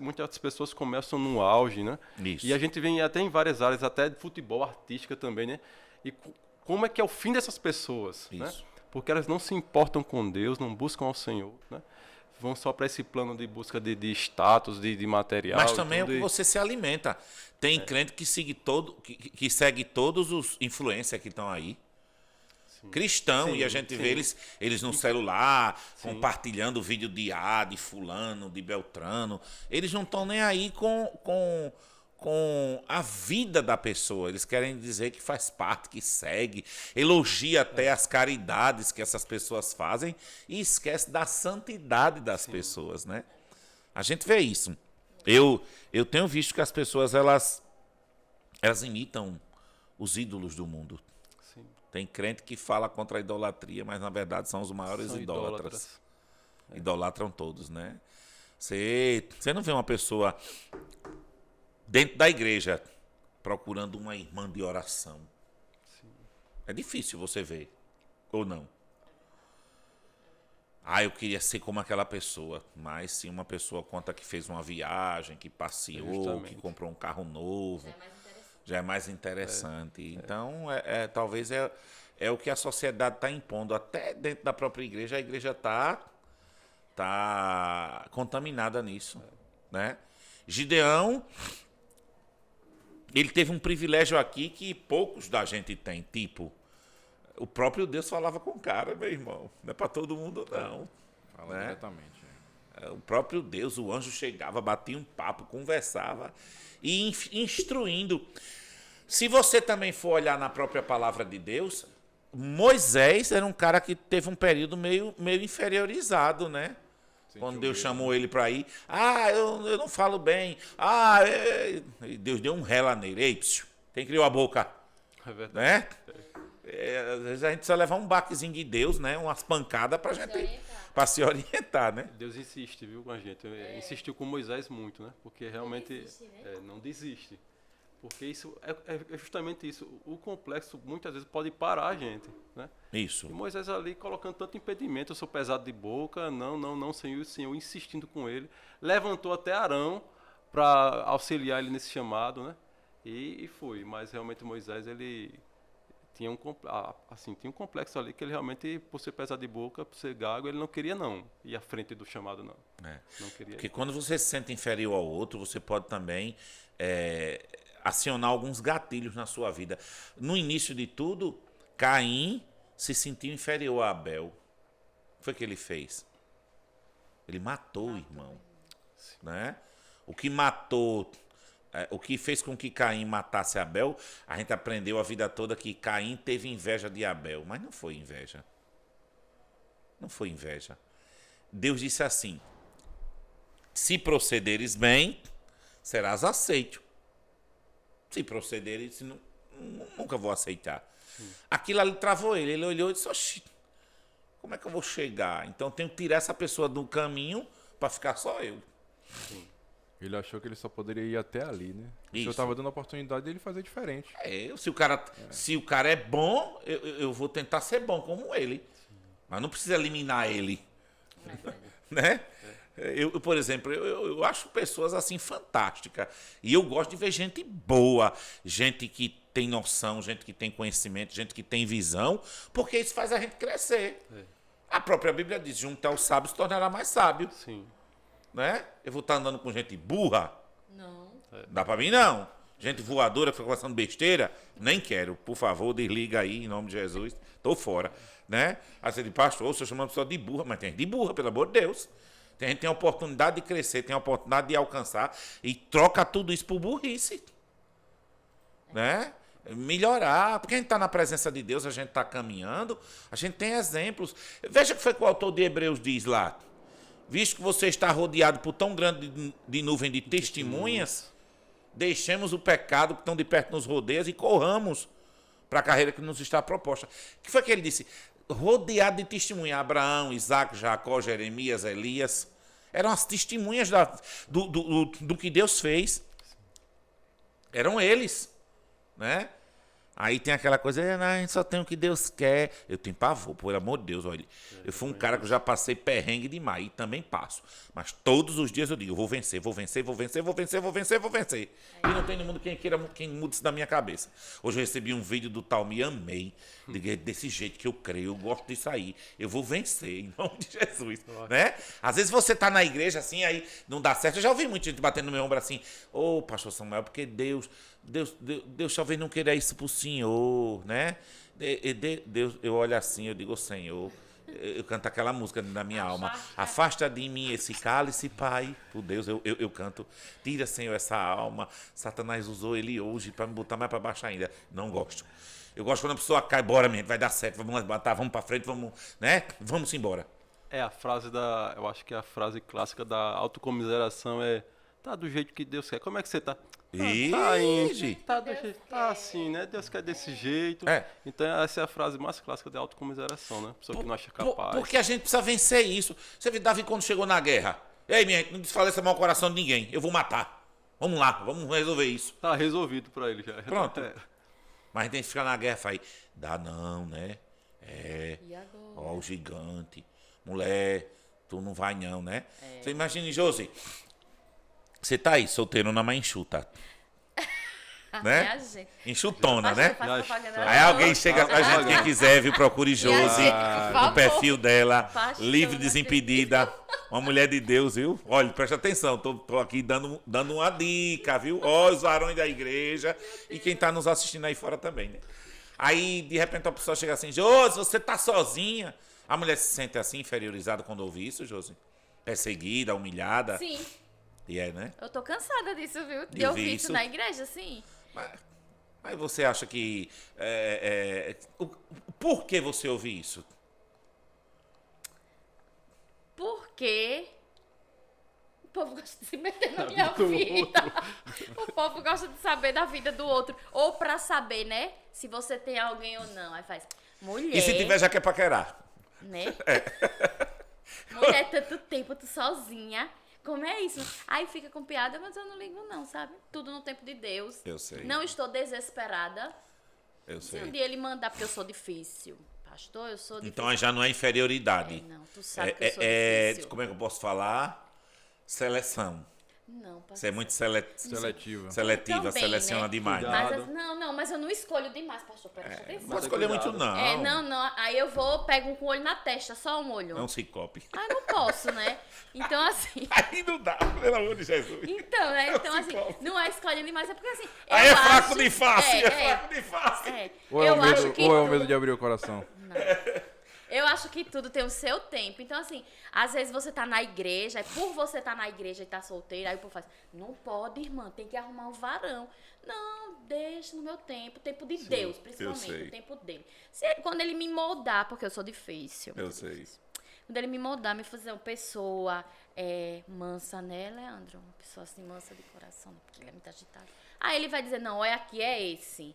Speaker 2: muitas pessoas começam no auge, né?
Speaker 1: Isso.
Speaker 2: E a gente vem até em várias áreas, até de futebol, artística também, né? E como é que é o fim dessas pessoas, né? Porque elas não se importam com Deus, não buscam ao Senhor, né? Vão só para esse plano de busca de status, de material.
Speaker 1: Mas também é o que você se alimenta. Tem crente que segue todos os influencers que estão aí. Sim. Cristão, sim, e a gente vê eles no celular, compartilhando vídeo de de fulano, de Beltrano. Eles não estão nem aí com a vida da pessoa. Eles querem dizer que faz parte, que segue, elogia até as caridades que essas pessoas fazem e esquece da santidade das pessoas, né? A gente vê isso. Eu tenho visto que as pessoas elas imitam os ídolos do mundo. Sim. Tem crente que fala contra a idolatria, mas na verdade são os maiores idólatras. Idolatram todos, né? Você não vê uma pessoa dentro da igreja, procurando uma irmã de oração. Sim. É difícil você ver, ou não? eu queria ser como aquela pessoa. Mas se uma pessoa conta que fez uma viagem, que passeou,
Speaker 2: Justamente.
Speaker 1: que comprou um carro novo, já é mais interessante. Então, talvez é o que a sociedade está impondo. Até dentro da própria igreja, a igreja está contaminada nisso. Né? Gideão, ele teve um privilégio aqui que poucos da gente tem. Tipo, o próprio Deus falava com o cara, meu irmão. Não é para todo mundo, não.
Speaker 4: Fala
Speaker 1: Né?
Speaker 4: diretamente.
Speaker 1: O próprio Deus, o anjo chegava, batia um papo, conversava e instruindo. Se você também for olhar na própria palavra de Deus, Moisés era um cara que teve um período meio inferiorizado, né? Quando Deus chamou ele para ir. Eu não falo bem. E Deus deu um ré lá nele. Ei, psiu, quem criou a boca?
Speaker 2: É verdade.
Speaker 1: Né? Às vezes a gente precisa levar um baquezinho de Deus, né? Umas pancadas para se orientar, né?
Speaker 2: Deus insiste, viu, com a gente. Insistiu com Moisés muito, né? Porque realmente não desiste. Porque isso é justamente isso. O complexo muitas vezes pode parar a gente, né?
Speaker 1: Isso.
Speaker 2: E Moisés ali colocando tanto impedimento, eu sou pesado de boca, não, Senhor, o Senhor insistindo com ele. Levantou até Arão para auxiliar ele nesse chamado, né? E foi. Mas realmente Moisés, ele tinha tinha um complexo ali que ele realmente, por ser pesado de boca, por ser gago, ele não queria não ir à frente do chamado, não. Não queria.
Speaker 1: Porque quando você se sente inferior ao outro, você pode também acionar alguns gatilhos na sua vida. No início de tudo, Caim se sentiu inferior a Abel. O que foi que ele fez? Ele matou o irmão. Né? O que fez com que Caim matasse Abel, a gente aprendeu a vida toda que Caim teve inveja de Abel. Mas não foi inveja. Não foi inveja. Deus disse assim: se procederes bem, serás aceito. Se procederes, nunca vou aceitar. Aquilo ali travou ele. Ele olhou e disse: oxi, como é que eu vou chegar? Então eu tenho que tirar essa pessoa do caminho para ficar só eu.
Speaker 2: Sim.
Speaker 4: Ele achou que ele só poderia ir até ali, né? O senhor
Speaker 1: Isso.
Speaker 4: estava dando a oportunidade dele fazer diferente.
Speaker 1: Se o cara é bom, eu vou tentar ser bom como ele. Mas não precisa eliminar ele. Né? Eu, por exemplo, eu acho pessoas assim fantásticas. E eu gosto de ver gente boa, gente que tem noção, gente que tem conhecimento, gente que tem visão, porque isso faz a gente crescer. A própria Bíblia diz: juntar os sábios se tornará mais sábio.
Speaker 2: Sim.
Speaker 1: Né? Eu vou estar andando com gente burra?
Speaker 3: Não.
Speaker 1: Dá pra mim, não. Gente voadora que fica conversando besteira? Nem quero. Por favor, desliga aí, em nome de Jesus. Tô fora. Né? Aí você diz: pastor, o senhor chama a pessoa de burra. Mas tem gente de burra, pelo amor de Deus. Tem gente que tem a oportunidade de crescer, tem a oportunidade de alcançar e troca tudo isso por burrice. Né? Melhorar. Porque a gente está na presença de Deus, a gente está caminhando, a gente tem exemplos. Veja o que foi que o autor de Hebreus diz lá. Visto que você está rodeado por tão grande de nuvem de testemunhas, deixemos o pecado que tão de perto nos rodeia e corramos para a carreira que nos está proposta. O que foi que ele disse? Rodeado de testemunha. Abraão, Isaac, Jacó, Jeremias, Elias. Eram as testemunhas do que Deus fez. Eram eles. Né? Aí tem aquela coisa: a gente só tem o que Deus quer. Eu tenho pavor, pelo amor de Deus. Olha, eu fui um cara que eu já passei perrengue demais e também passo. Mas todos os dias eu digo: eu vou vencer, vou vencer, vou vencer, vou vencer, vou vencer, vou vencer. E não tem no mundo quem mude isso da minha cabeça. Hoje eu recebi um vídeo do tal, me amei. Desse jeito que eu creio, eu gosto disso aí. Eu vou vencer, em nome de Jesus. Né? Às vezes você tá na igreja assim, aí não dá certo. Eu já ouvi muita gente batendo no meu ombro assim: ô, pastor Samuel, porque Deus talvez não queira isso pro senhor, né? Deus, eu olho assim, eu digo: Senhor, eu canto aquela música na minha alma: afasta de mim esse cálice, Pai. Por Deus, eu canto: tira, Senhor, essa alma. Satanás usou ele hoje para me botar mais para baixo ainda. Não gosto. Eu gosto quando a pessoa cai: bora, minha, vai dar certo, vamos matar, vamos para frente, vamos, né? Vamos embora.
Speaker 2: É a frase eu acho que a frase clássica da autocomiseração é: tá do jeito que Deus quer. Como é que você tá? Tá do jeito, tá assim, né? Deus quer desse jeito. Então essa é a frase mais clássica da autocomiseração, né? Pessoa que não acha capaz.
Speaker 1: Porque a gente precisa vencer isso. Você vê Davi quando chegou na guerra: ei, minha gente, não desfaleça mal o coração de ninguém, eu vou matar. Vamos lá, vamos resolver isso.
Speaker 2: Tá resolvido pra ele já.
Speaker 1: Pronto. Mas a gente fica na guerra e fala: dá não, né?
Speaker 3: E agora?
Speaker 1: Ó, o gigante. mulher, tu não vai não, né? Você imagine, Josi, você tá aí, solteiro na mãe enxuta. Né?
Speaker 3: É a gente.
Speaker 1: Enxutona,
Speaker 3: Pastor,
Speaker 1: né?
Speaker 3: faz propaganda.
Speaker 1: Aí alguém chega pra gente, quem quiser, viu, procure Josi,
Speaker 3: por favor.
Speaker 1: no perfil dela,
Speaker 3: Pastor,
Speaker 1: livre,
Speaker 3: não
Speaker 1: desimpedida, uma mulher de Deus, viu? Olha, presta atenção, tô aqui dando uma dica, viu? Ó, os varões da igreja e quem tá nos assistindo aí fora também, né? Aí, de repente, a pessoa chega assim, Josi, você tá sozinha? A mulher se sente assim, inferiorizada quando ouve isso, Josi? Perseguida, humilhada?
Speaker 3: Sim,
Speaker 1: E é, né?
Speaker 3: eu tô cansada disso, viu?
Speaker 1: De
Speaker 3: De
Speaker 1: ouvir
Speaker 3: ouvir
Speaker 1: isso?
Speaker 3: isso na igreja, sim.
Speaker 1: Mas você acha que... por que você ouve isso?
Speaker 3: Porque o povo gosta de se meter na minha vida. O povo gosta de saber da vida do outro. Ou pra saber, né? Se você tem alguém ou não. Aí faz, mulher...
Speaker 1: E se tiver, já quer paquerar?
Speaker 3: Né? Mulher, tanto tempo, tu sozinha. Como é isso? Aí fica com piada, mas eu não ligo não, sabe? Tudo no tempo de Deus.
Speaker 1: Eu sei.
Speaker 3: Não estou desesperada.
Speaker 1: Eu
Speaker 3: Se um
Speaker 1: sei.
Speaker 3: dia ele mandar, porque eu sou difícil. Pastor, eu sou difícil.
Speaker 1: Então já não é inferioridade.
Speaker 3: Não, tu sabe que eu sou difícil.
Speaker 1: Como é que eu posso falar? Seleção.
Speaker 3: Não, pastor.
Speaker 1: Você é muito
Speaker 4: Seletiva.
Speaker 1: seletiva,
Speaker 3: Também,
Speaker 1: seleciona
Speaker 3: né?
Speaker 1: demais.
Speaker 2: Cuidado.
Speaker 3: Mas eu não escolho demais, pastor. Presta atenção.
Speaker 1: Não pode escolher
Speaker 2: cuidado.
Speaker 1: muito, não.
Speaker 3: Não. Aí eu vou, pego um com o olho na testa, só um olho.
Speaker 1: É um cicope.
Speaker 3: Ah, não posso, né? Então, assim...
Speaker 1: Aí não dá, pelo amor de Jesus.
Speaker 3: Então, né? Então, assim,
Speaker 1: cicope.
Speaker 3: não é escolha demais, é porque assim...
Speaker 1: Aí
Speaker 3: eu
Speaker 1: é fraco
Speaker 3: acho-
Speaker 1: de face, é
Speaker 3: é,
Speaker 1: fraco de face.
Speaker 3: é.
Speaker 4: Ou é
Speaker 3: Eu
Speaker 4: o medo,
Speaker 3: acho que
Speaker 4: ou é o
Speaker 3: tudo-
Speaker 4: medo de abrir o coração?
Speaker 3: Eu acho que tudo tem o seu tempo. Então, assim, às vezes você tá na igreja, e por você estar na igreja e tá solteira, aí o povo faz, não pode, irmã, tem que arrumar um varão. Não, deixa no meu tempo, o tempo de Deus, principalmente,
Speaker 1: sei.
Speaker 3: o tempo dele. Quando ele me moldar, porque eu sou difícil.
Speaker 1: Eu sei.
Speaker 3: Quando ele me moldar, me fazer uma pessoa mansa, né, Leandro? Uma pessoa assim, mansa de coração, porque ele é muito agitado. Aí ele vai dizer, não, olha aqui, é esse.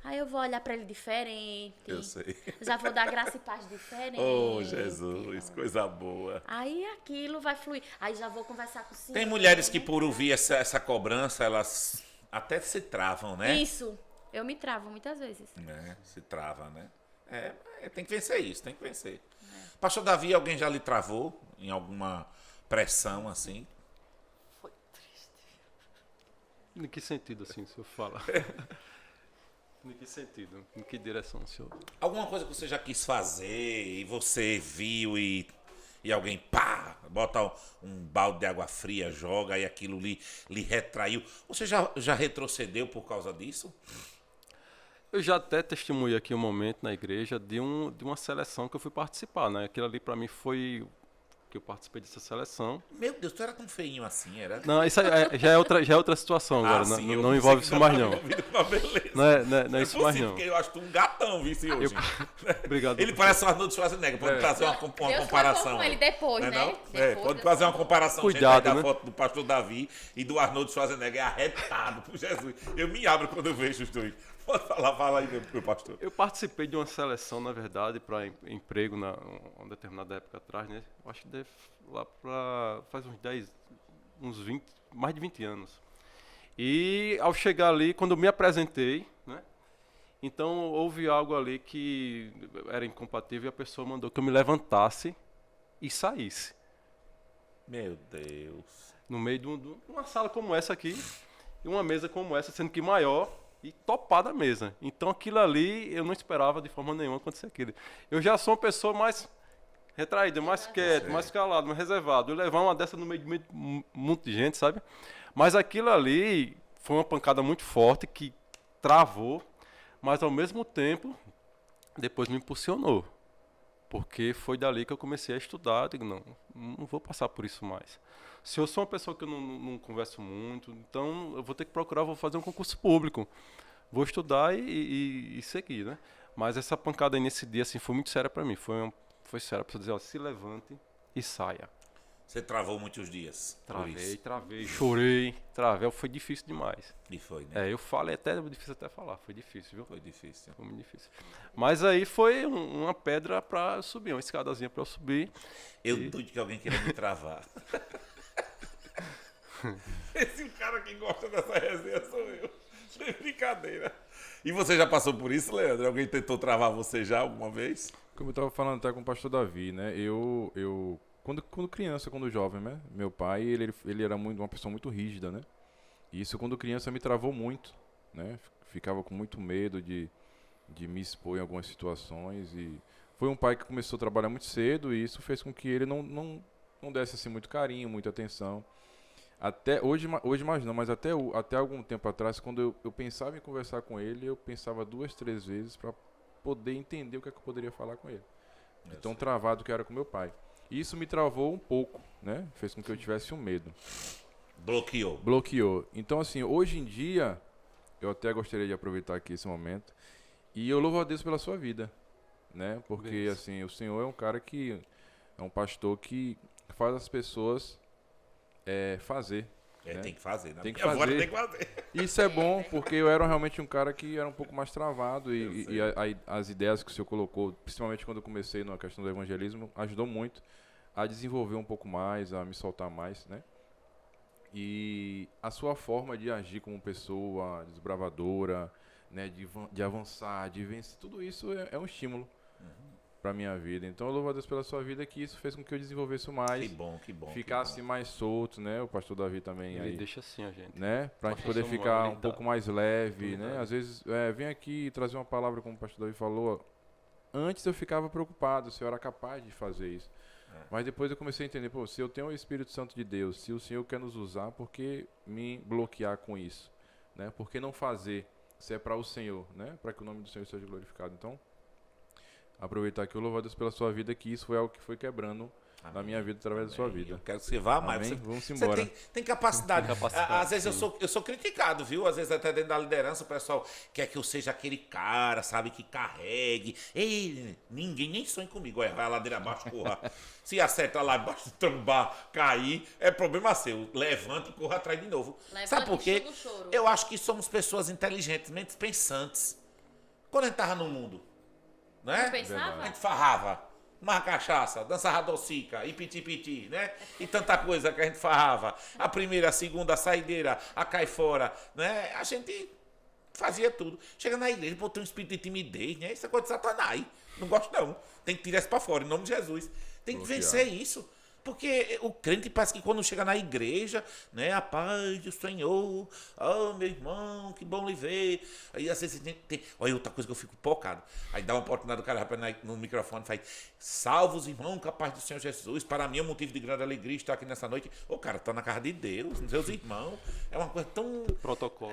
Speaker 3: Aí eu vou olhar pra ele diferente.
Speaker 1: Eu sei.
Speaker 3: Já vou dar graça e paz diferente.
Speaker 1: Oh, Jesus, coisa boa.
Speaker 3: Aí aquilo vai fluir. Aí já vou conversar com o senhor.
Speaker 1: Tem mulheres que por ouvir essa cobrança, elas até se travam, né?
Speaker 3: Isso. Eu me travo muitas vezes.
Speaker 1: Se trava, né? Tem que vencer isso, tem que vencer. Pastor Davi, alguém já lhe travou em alguma pressão assim?
Speaker 3: Foi triste.
Speaker 2: Em que sentido, assim, o senhor fala? Em que sentido? Em que direção o senhor?
Speaker 1: Alguma coisa que você já quis fazer e você viu e alguém, pá, bota um balde de água fria, joga e aquilo lhe retraiu. Você já retrocedeu por causa disso?
Speaker 2: Eu já até testemunhei aqui um momento na igreja de uma seleção que eu fui participar, né? Aquilo ali pra mim foi que eu participei dessa seleção.
Speaker 1: Meu Deus, tu era tão feinho assim, era?
Speaker 2: Não, isso aí já é outra situação agora,
Speaker 1: sim, eu
Speaker 2: não
Speaker 1: pensei
Speaker 2: envolve
Speaker 1: que
Speaker 2: isso
Speaker 1: já
Speaker 2: mais
Speaker 1: tava
Speaker 2: não.
Speaker 1: envolvido com a beleza.
Speaker 2: Não é isso mais
Speaker 1: possível,
Speaker 2: não.
Speaker 1: porque eu acho tu um gatão, viu, senhor?
Speaker 2: Obrigado.
Speaker 1: Ele parece o Arnold Schwarzenegger, pode trazer uma
Speaker 3: Deus
Speaker 1: comparação.
Speaker 3: colocou com ele depois,
Speaker 1: Não é
Speaker 3: né?
Speaker 1: não?
Speaker 3: Depois
Speaker 1: Pode
Speaker 3: Deus
Speaker 1: fazer uma
Speaker 3: colocou.
Speaker 1: comparação,
Speaker 2: Cuidado,
Speaker 1: gente, aí da
Speaker 2: né?
Speaker 1: foto do pastor Davi e do Arnold Schwarzenegger arretado por Jesus. Eu me abro quando eu vejo os dois. Pode falar, fala aí, meu pastor.
Speaker 2: Eu participei de uma seleção, na verdade, para emprego uma determinada época atrás, né? Eu acho que deve lá para faz uns 20, mais de 20 anos. E ao chegar ali, quando eu me apresentei, né? Então houve algo ali que era incompatível e a pessoa mandou que eu me levantasse e saísse.
Speaker 1: Meu Deus.
Speaker 2: No meio de uma sala como essa aqui, e uma mesa como essa, sendo que maior e topada a mesa. Então aquilo ali, eu não esperava de forma nenhuma acontecer aquilo. Eu já sou uma pessoa mais retraída, mais quieto, mais calado, mais reservado. Eu levar uma dessa no meio de um monte de gente, sabe? Mas aquilo ali foi uma pancada muito forte que travou, mas ao mesmo tempo, depois me impulsionou. Porque foi dali que eu comecei a estudar. Eu digo, não vou passar por isso mais. Se eu sou uma pessoa que eu não converso muito, então eu vou ter que procurar, vou fazer um concurso público. Vou estudar e seguir, né? Mas essa pancada aí nesse dia, assim, foi muito séria pra mim. Foi séria, a pessoa dizer, ó, se levante e saia.
Speaker 1: Você travou muitos dias. por isso.
Speaker 2: Travei, chorei, travei, foi difícil demais.
Speaker 1: E foi, né?
Speaker 2: Eu falei até, é difícil até falar, foi difícil, viu?
Speaker 1: Foi difícil.
Speaker 2: Foi muito difícil. Mas aí foi uma pedra pra eu subir, uma escadazinha pra eu subir.
Speaker 1: Eu doido que alguém queria me travar. Esse cara que gosta dessa resenha sou eu. Sem brincadeira. E você já passou por isso, Leandro? Alguém tentou travar você já alguma vez?
Speaker 4: Como eu estava falando até com o pastor Davi, né? Quando criança, quando jovem, né? Meu pai, ele era uma pessoa muito rígida, né? E isso, quando criança, me travou muito, né? Ficava com muito medo de me expor em algumas situações. E foi um pai que começou a trabalhar muito cedo e isso fez com que ele não desse assim, muito carinho, muita atenção. Até hoje mais não, mas até algum tempo atrás, quando eu pensava em conversar com ele, eu pensava 2, 3 vezes para poder entender o que é que eu poderia falar com ele. De tão travado que era com meu pai. E isso me travou um pouco, né? Fez com que eu tivesse um medo. Bloqueou. Então, assim, hoje em dia, eu até gostaria de aproveitar aqui esse momento, e eu louvo a Deus pela sua vida, né? Porque, assim, o Senhor é um cara que é um pastor que faz as pessoas fazer. Né?
Speaker 1: Tem que fazer.
Speaker 4: Tem que fazer. Isso é bom, porque eu era realmente um cara que era um pouco mais travado e as ideias que o senhor colocou, principalmente quando eu comecei na questão do evangelismo, ajudou muito a desenvolver um pouco mais, a me soltar mais, né? E a sua forma de agir como pessoa, desbravadora, né, de avançar, de vencer, tudo isso é um estímulo para minha vida. Então eu louvo a Deus pela sua vida, que isso fez com que eu desenvolvesse mais.
Speaker 1: Que bom.
Speaker 4: Ficasse mais solto, né? O pastor Davi também
Speaker 2: Ele
Speaker 4: aí.
Speaker 2: deixa assim a gente.
Speaker 4: Né? Pra gente poder ficar um pouco mais leve, né? Às vezes, vem aqui trazer uma palavra, como o pastor Davi falou. Antes eu ficava preocupado se eu era capaz de fazer isso. Mas depois eu comecei a entender, se eu tenho o Espírito Santo de Deus, se o Senhor quer nos usar, por que me bloquear com isso? Né? Por que não fazer se é para o Senhor, né? Para que o nome do Senhor seja glorificado. Então, aproveitar aqui, eu louvo a Deus pela sua vida, que isso foi algo que foi quebrando na minha vida através da sua vida.
Speaker 1: Eu quero que você vá mais.
Speaker 4: Vamos embora.
Speaker 1: Você tem capacidade. Às vezes eu sou criticado, viu? Às vezes até dentro da liderança o pessoal quer que eu seja aquele cara, sabe, que carregue. Ei, ninguém nem sonha comigo. Vai a ladeira abaixo, corra. Se acerta lá embaixo, trombar, cair, é problema seu. Levanta e corra atrás de novo. Sabe por quê? Eu acho que somos pessoas inteligentes, mentes pensantes. Quando a gente tava no mundo, né? A gente farrava. Uma cachaça, dançava docica, e piti-piti, né? E tanta coisa que a gente farrava. A primeira, a segunda, a saideira, a cai fora, né? A gente fazia tudo. Chega na igreja, botou um espírito de timidez, né? Isso é coisa de Satanás. Não gosto não. Tem que tirar isso pra fora, em nome de Jesus. Tem que vencer isso. Porque o crente parece que quando chega na igreja, né, a paz do Senhor, meu irmão, que bom lhe ver. Aí às vezes tem. Olha, outra coisa que eu fico pocado. Aí dá uma oportunidade do cara no microfone e faz: salve os irmãos com a paz do Senhor Jesus. Para mim é um motivo de grande alegria estar aqui nessa noite. Ô, cara, tá na casa de Deus, seus irmãos. É uma coisa tão.
Speaker 2: Protocolo.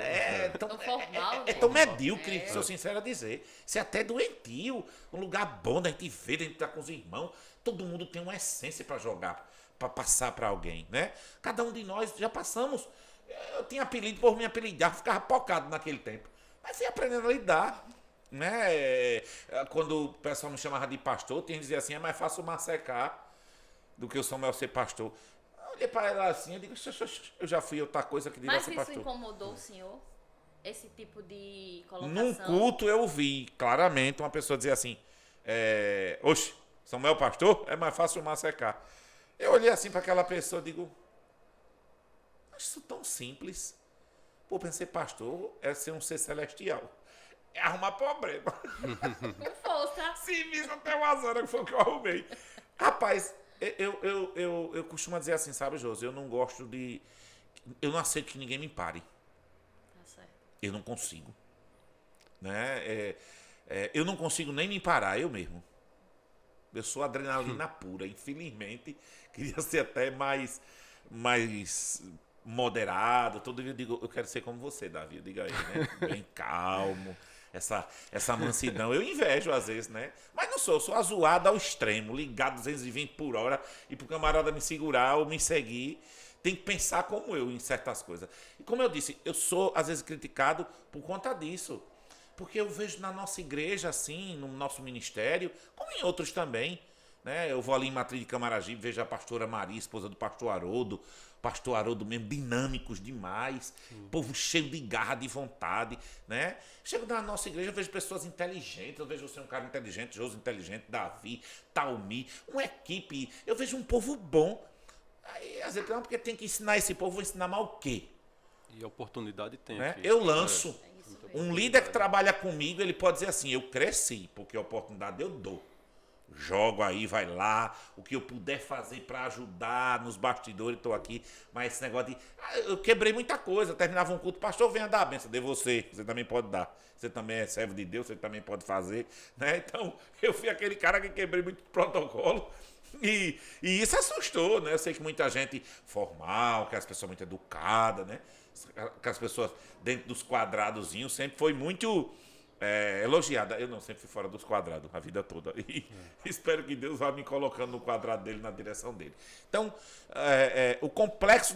Speaker 3: Tão formal.
Speaker 1: É tão medíocre, sou sincero a dizer. Isso é até doentio. Um lugar bom da gente ver, da gente estar com os irmãos. Todo mundo tem uma essência para jogar, para passar para alguém, né? Cada um de nós já passamos. Eu tinha apelido por me apelidar, ficava pocado naquele tempo. Mas fui aprendendo a lidar, né? Quando o pessoal me chamava de pastor, tinha que dizer assim: é mais fácil o mar secar do que o Samuel ser pastor. Eu olhei para ela assim, eu digo: eu já fui outra coisa que devia ser pastor.
Speaker 3: Mas isso incomodou o senhor? Esse tipo de colocação?
Speaker 1: Num culto eu vi claramente uma pessoa dizer assim: oxe, Samuel pastor, é mais fácil o mar secar. Eu olhei assim para aquela pessoa e digo: acho isso tão simples. Pô, pensei, pastor é ser um ser celestial. É arrumar problema.
Speaker 3: Com força.
Speaker 1: Sim, mesmo até umas horas que foi o que eu arrumei. Rapaz, eu costumo dizer assim, sabe, Josi? Eu não gosto de. Eu não aceito que ninguém me pare.
Speaker 3: Tá certo.
Speaker 1: Eu não consigo. Né? Eu não consigo nem me parar, eu mesmo. Eu sou adrenalina pura, infelizmente. Queria ser até mais moderado. Todo dia eu digo: eu quero ser como você, Davi. Eu digo a ele, né? Bem calmo. Essa mansidão. Eu invejo às vezes, né? Mas não sou. Eu sou azoado ao extremo. Ligado 220 por hora. E pro camarada me segurar ou me seguir, tem que pensar como eu em certas coisas. E como eu disse, eu sou às vezes criticado por conta disso. Porque eu vejo na nossa igreja, assim, no nosso ministério, como em outros também, né? Eu vou ali em Matriz de Camaragibe, vejo a pastora Maria, esposa do pastor Haroldo mesmo, dinâmicos demais, povo cheio de garra, de vontade, né? Chego na nossa igreja, eu vejo pessoas inteligentes, eu vejo você um cara inteligente, Josi inteligente, Davi, Taumi, uma equipe, eu vejo um povo bom. Aí, às vezes, não, porque tem que ensinar esse povo, vou ensinar mal o quê?
Speaker 2: E a oportunidade tem.
Speaker 1: Né?
Speaker 2: Aqui.
Speaker 1: Eu lanço. Um líder que trabalha comigo, ele pode dizer assim: eu cresci, porque a oportunidade eu dou. jogo aí, vai lá, o que eu puder fazer para ajudar nos bastidores, estou aqui. Mas esse negócio de... eu quebrei muita coisa, eu terminava um culto, pastor, venha dar a benção, dê você também pode dar. Você também é servo de Deus, você também pode fazer, né? Então, eu fui aquele cara que quebrei muito protocolo. E isso assustou, né? Eu sei que muita gente formal, que as pessoas muito educadas, né? Que as pessoas dentro dos quadradozinhos sempre foi muito elogiada. Eu não, sempre fui fora dos quadrados a vida toda. E espero que Deus vá me colocando no quadrado dele, na direção dele. Então, o complexo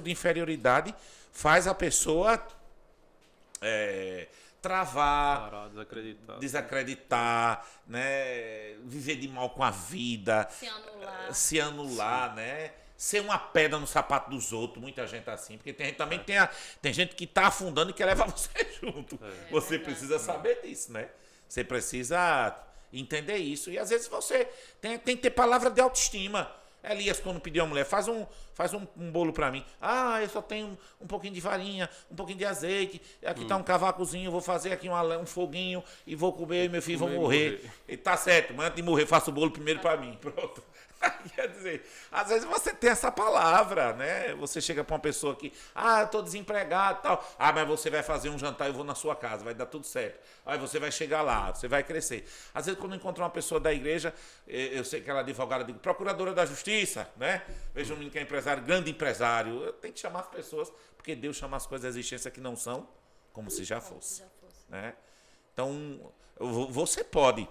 Speaker 1: de inferioridade faz a pessoa travar,
Speaker 2: Parar,
Speaker 1: desacreditar, né? Viver de mal com a vida, se anular, né? Ser uma pedra no sapato dos outros, muita gente assim, porque tem gente também tem gente que tá afundando e quer levar você junto. Você precisa saber disso, né? Você precisa entender isso. E às vezes você tem que ter palavra de autoestima. Elias, quando pediu a mulher, faz um bolo pra mim. Ah, eu só tenho um pouquinho de farinha, um pouquinho de azeite. Aqui tá um cavacozinho, vou fazer aqui um foguinho e vou comer e meu filho vai morrer. E tá certo, mas antes de morrer, faço o bolo primeiro pra mim. Pronto. Quer dizer, às vezes você tem essa palavra, né? Você chega pra uma pessoa que, eu tô desempregado e tal. Mas você vai fazer um jantar, eu vou na sua casa, vai dar tudo certo. Aí você vai chegar lá, você vai crescer. Às vezes, quando eu encontro uma pessoa da igreja, eu sei que ela é advogada, eu digo, procuradora da justiça, né? Veja um menino que é empresário, grande empresário. Eu tenho que chamar as pessoas, porque Deus chama as coisas da existência que não são, como se já fosse. Né? Então, você pode.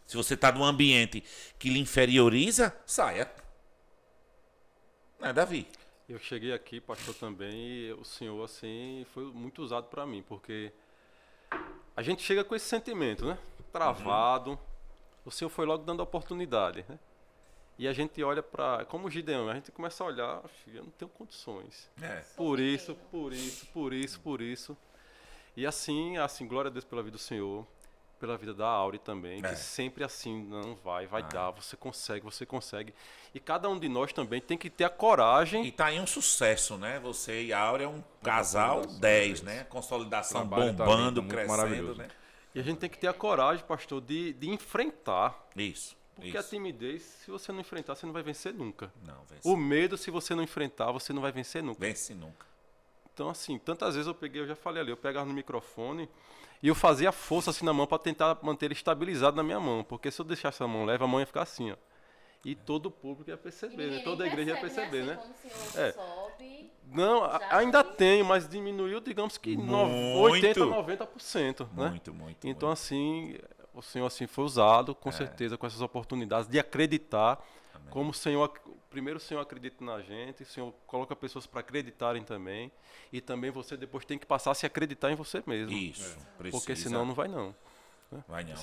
Speaker 1: Se você está num ambiente que lhe inferioriza, saia. Não é, Davi?
Speaker 2: Eu cheguei aqui, pastor, também, e o senhor, assim, foi muito usado para mim, porque a gente chega com esse sentimento, né? Travado. O senhor foi logo dando oportunidade, né? E a gente olha para... Como o Gideão, a gente começa a olhar, eu não tenho condições. Por isso. E assim, glória a Deus pela vida do senhor. Pela vida da Auri também, que sempre assim, não vai dar, você consegue. E cada um de nós também tem que ter a coragem.
Speaker 1: E tá aí um sucesso, né? Você e a Auri é um casal 10, né? Consolidação bombando, crescendo, né?
Speaker 2: E a gente tem que ter a coragem, pastor, de enfrentar.
Speaker 1: Isso.
Speaker 2: Porque a timidez, se você não enfrentar, você não vai vencer nunca.
Speaker 1: Não, vence.
Speaker 2: O medo, se você não enfrentar, você não vai vencer nunca.
Speaker 1: Vence nunca.
Speaker 2: Então, assim, tantas vezes eu já falei ali, eu pegava no microfone e eu fazia força assim na mão para tentar manter ele estabilizado na minha mão. Porque se eu deixasse a mão leve, a mão ia ficar assim, ó. E todo o público ia perceber, né? Toda a igreja ia perceber, né?
Speaker 3: Quando o senhor sobe,
Speaker 2: não, ainda tem, mas diminuiu, digamos que 80%, 90%, né?
Speaker 1: Muito.
Speaker 2: Então, assim, o Senhor assim foi usado, com certeza, com essas oportunidades de acreditar. Amém. Como o Senhor, primeiro o Senhor acredita na gente, o Senhor coloca pessoas para acreditarem também, e também você depois tem que passar a se acreditar em você mesmo.
Speaker 1: Isso, precisa.
Speaker 2: Porque senão não vai não. Né?
Speaker 1: Vai não.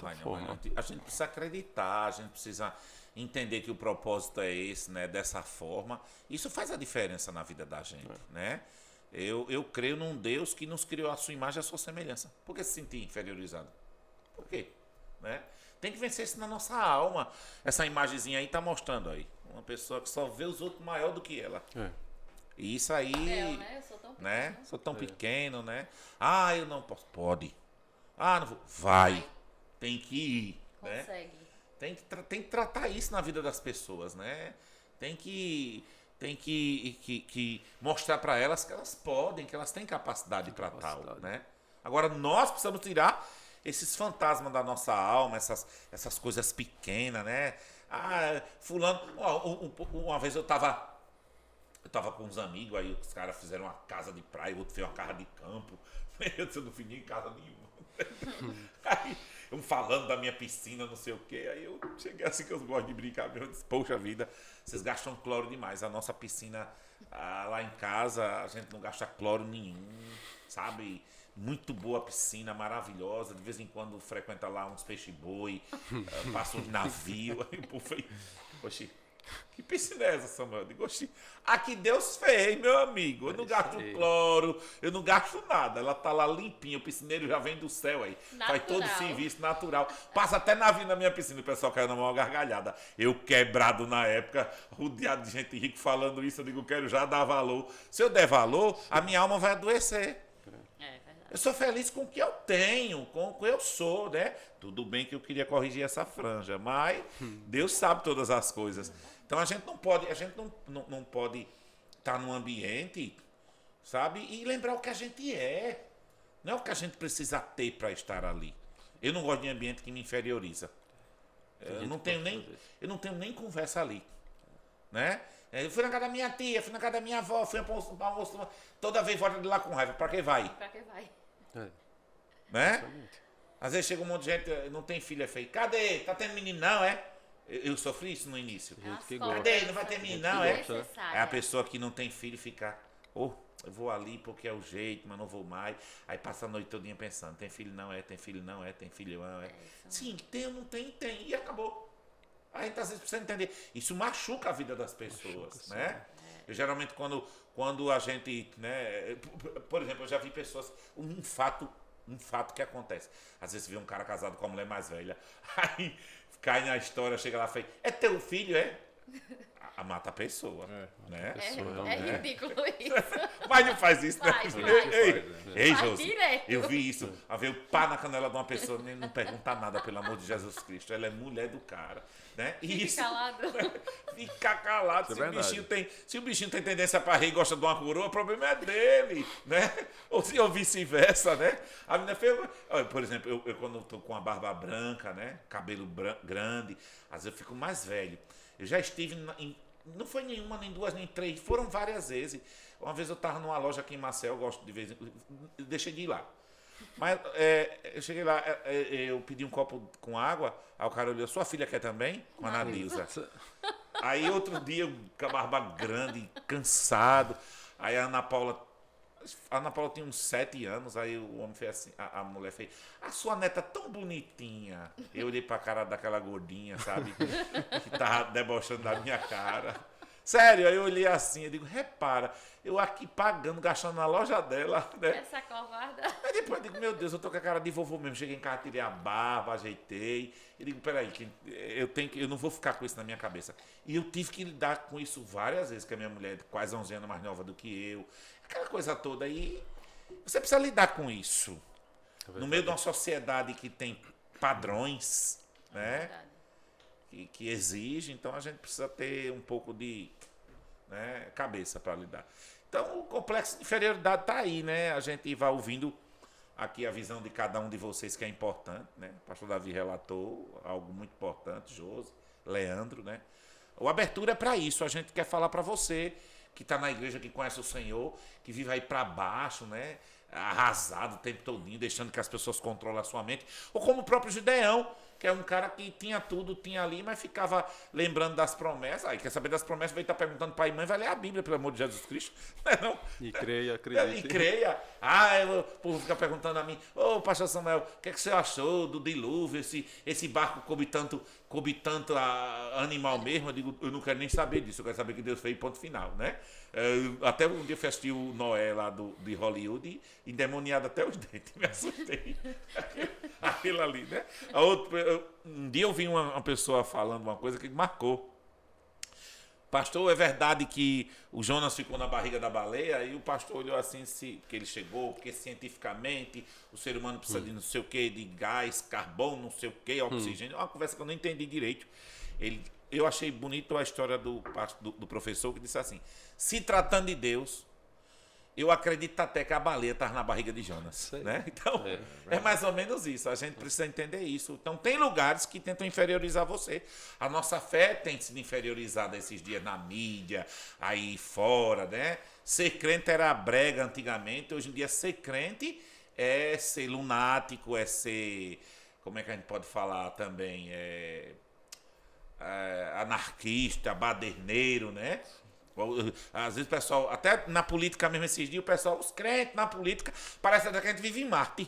Speaker 1: A gente precisa acreditar, a gente precisa entender que o propósito é esse, né? Dessa forma. Isso faz a diferença na vida da gente, né? Eu creio num Deus que nos criou a sua imagem e a sua semelhança. Por que se sentir inferiorizado? Por quê? Né? Tem que vencer isso na nossa alma. Essa imagenzinha aí tá mostrando aí. Uma pessoa que só vê os outros maior do que ela. E isso aí...
Speaker 3: né? Eu sou tão pequeno.
Speaker 1: Né? Sou tão pequeno, né? Eu não posso. Pode. Não vou. Vai. Tem que ir.
Speaker 3: Consegue.
Speaker 1: Né? Tem que tratar isso na vida das pessoas, né? Tem que mostrar para elas que elas podem, que elas têm capacidade para tal, né? Agora, nós precisamos tirar esses fantasmas da nossa alma, essas coisas pequenas, né? Fulano... uma vez eu tava com uns amigos, aí os caras fizeram uma casa de praia, o outro fez uma casa de campo. Eu não fui nem em casa nenhuma. Aí, eu falando da minha piscina, não sei o quê. Aí eu cheguei assim, que eu gosto de brincar. Eu disse, poxa vida, vocês gastam cloro demais. A nossa piscina lá em casa, a gente não gasta cloro nenhum, sabe? Muito boa piscina, maravilhosa. De vez em quando frequenta lá uns peixe-boi, passa uns navios. Aí o povo foi, poxa, que piscina é essa, Samuel? Eu digo, oxi, aqui Deus fez, meu amigo. Eu não gasto cloro, eu não gasto nada. Ela tá lá limpinha, o piscineiro já vem do céu aí. Natural. Faz todo o serviço natural. Passa até navio na minha piscina, o pessoal caiu na maior gargalhada. Eu quebrado na época, rodeado de gente rica falando isso, eu digo, quero já dar valor. Se eu der valor, a minha alma vai adoecer. Eu sou feliz com o que eu tenho, com o que eu sou, né? Tudo bem que eu queria corrigir essa franja, mas Deus sabe todas as coisas. Então a gente não pode estar num ambiente, sabe? E lembrar o que a gente é. Não é o que a gente precisa ter para estar ali. Eu não gosto de ambiente que me inferioriza. Eu não tenho nem conversa ali. Né? Eu fui na casa da minha tia, fui na casa da minha avó, fui para um almoço, toda vez volta de lá com raiva. Para que vai?
Speaker 3: Pra que vai?
Speaker 1: Né? Às vezes chega um monte de gente, não tem filho, é feio. Cadê? Tá tendo menino não, é? Eu sofri isso no início.
Speaker 2: que
Speaker 1: Cadê? Não vai ter menino não, é?
Speaker 3: Necessária.
Speaker 1: É a pessoa que não tem filho ficar, eu vou ali porque é o jeito, mas não vou mais. Aí passa a noite todinha pensando, tem filho não é, tem filho não é, tem filho não é. Sim, tem ou não tem, tem. E acabou. A gente às vezes precisa entender. Isso machuca a vida das pessoas, né? Eu geralmente quando a gente, né, por exemplo, eu já vi pessoas, um fato que acontece. Às vezes vê um cara casado com uma mulher mais velha, aí cai na história, chega lá e fala, é teu filho, é? Mata a pessoa, né?
Speaker 3: É ridículo isso.
Speaker 1: Mas não faz isso, né?
Speaker 3: Faz.
Speaker 1: Ei,
Speaker 3: Faz
Speaker 1: Josi,
Speaker 3: direto.
Speaker 1: eu vi isso. A ver o pá na canela de uma pessoa, nem não pergunta nada, pelo amor de Jesus Cristo. Ela é mulher do cara, né? E
Speaker 3: Fica calado.
Speaker 1: Fica calado.
Speaker 4: Isso é
Speaker 1: Se o bichinho tem tendência para rir e gosta de uma coroa, o problema é dele, né? Ou vice-versa, né? A menina fez... Olha, por exemplo, eu quando estou com a barba branca, né? Cabelo grande, às vezes eu fico mais velho. Eu já estive não foi nenhuma, nem duas, nem três, foram várias vezes. Uma vez eu estava numa loja aqui em Marcel, eu gosto de vez em quando, deixei de ir lá. Mas eu cheguei lá, eu pedi um copo com água, aí o cara olhou, sua filha quer também? Com a Analisa. Aí outro dia, com a barba grande, cansado, aí a Ana Paula tinha uns 7 anos, aí o homem fez assim, a mulher fez, a sua neta tão bonitinha. Eu olhei pra cara daquela gordinha, sabe? Que tava debochando da minha cara. Sério, aí eu olhei assim, eu digo, repara, eu aqui pagando, gastando na loja dela, né?
Speaker 3: Essa covarda.
Speaker 1: Aí depois eu digo, meu Deus, eu tô com a cara de vovô mesmo. Cheguei em casa, tirei a barba, ajeitei. Eu digo, peraí, eu não vou ficar com isso na minha cabeça. E eu tive que lidar com isso várias vezes, que a minha mulher é quase 11 anos mais nova do que eu. Aquela coisa toda aí. Você precisa lidar com isso. No meio de uma sociedade que tem padrões, né? Que exige, então a gente precisa ter um pouco de, né, cabeça para lidar. Então o complexo de inferioridade está aí, né? A gente vai ouvindo aqui a visão de cada um de vocês que é importante, né? O pastor Davi relatou algo muito importante, Josi, Leandro, né? A abertura é para isso, a gente quer falar para você que está na igreja, que conhece o Senhor, que vive aí para baixo, né? Arrasado o tempo todinho, deixando que as pessoas controlem a sua mente. Ou como o próprio Gideão, que é um cara que tinha tudo, tinha ali, mas ficava lembrando das promessas. Aí quer saber das promessas, veio estar perguntando pai e mãe, vai ler a Bíblia, pelo amor de Jesus Cristo. Não.
Speaker 2: E creia, acredite.
Speaker 1: E creia. O povo fica perguntando a mim, pastor Samuel, o que você achou do dilúvio, esse barco coube tanto animal mesmo? Eu digo, eu não quero nem saber disso, eu quero saber que Deus fez, ponto final, né? Até um dia eu assisti o Noé lá de Hollywood, endemoniado até os dentes, me assustei. Aquilo ali, né? Um dia eu vi uma pessoa falando uma coisa que marcou. Pastor, é verdade que o Jonas ficou na barriga da baleia? E o pastor olhou assim, que ele chegou, porque cientificamente o ser humano precisa de não sei o que, de gás, carbono, não sei o que, oxigênio. É uma conversa que eu não entendi direito. Eu achei bonito a história do professor que disse assim, se tratando de Deus, eu acredito até que a baleia estava na barriga de Jonas. Né? Então, é mais ou menos isso. A gente precisa entender isso. Então, tem lugares que tentam inferiorizar você. A nossa fé tem sido inferiorizada esses dias na mídia, aí fora, né? Ser crente era brega antigamente. Hoje em dia, ser crente é ser lunático, é ser... Como é que a gente pode falar também? Anarquista, baderneiro, né? Às vezes o pessoal, até na política mesmo esses dias, o pessoal, os crentes na política, parece até que a gente vive em Marte,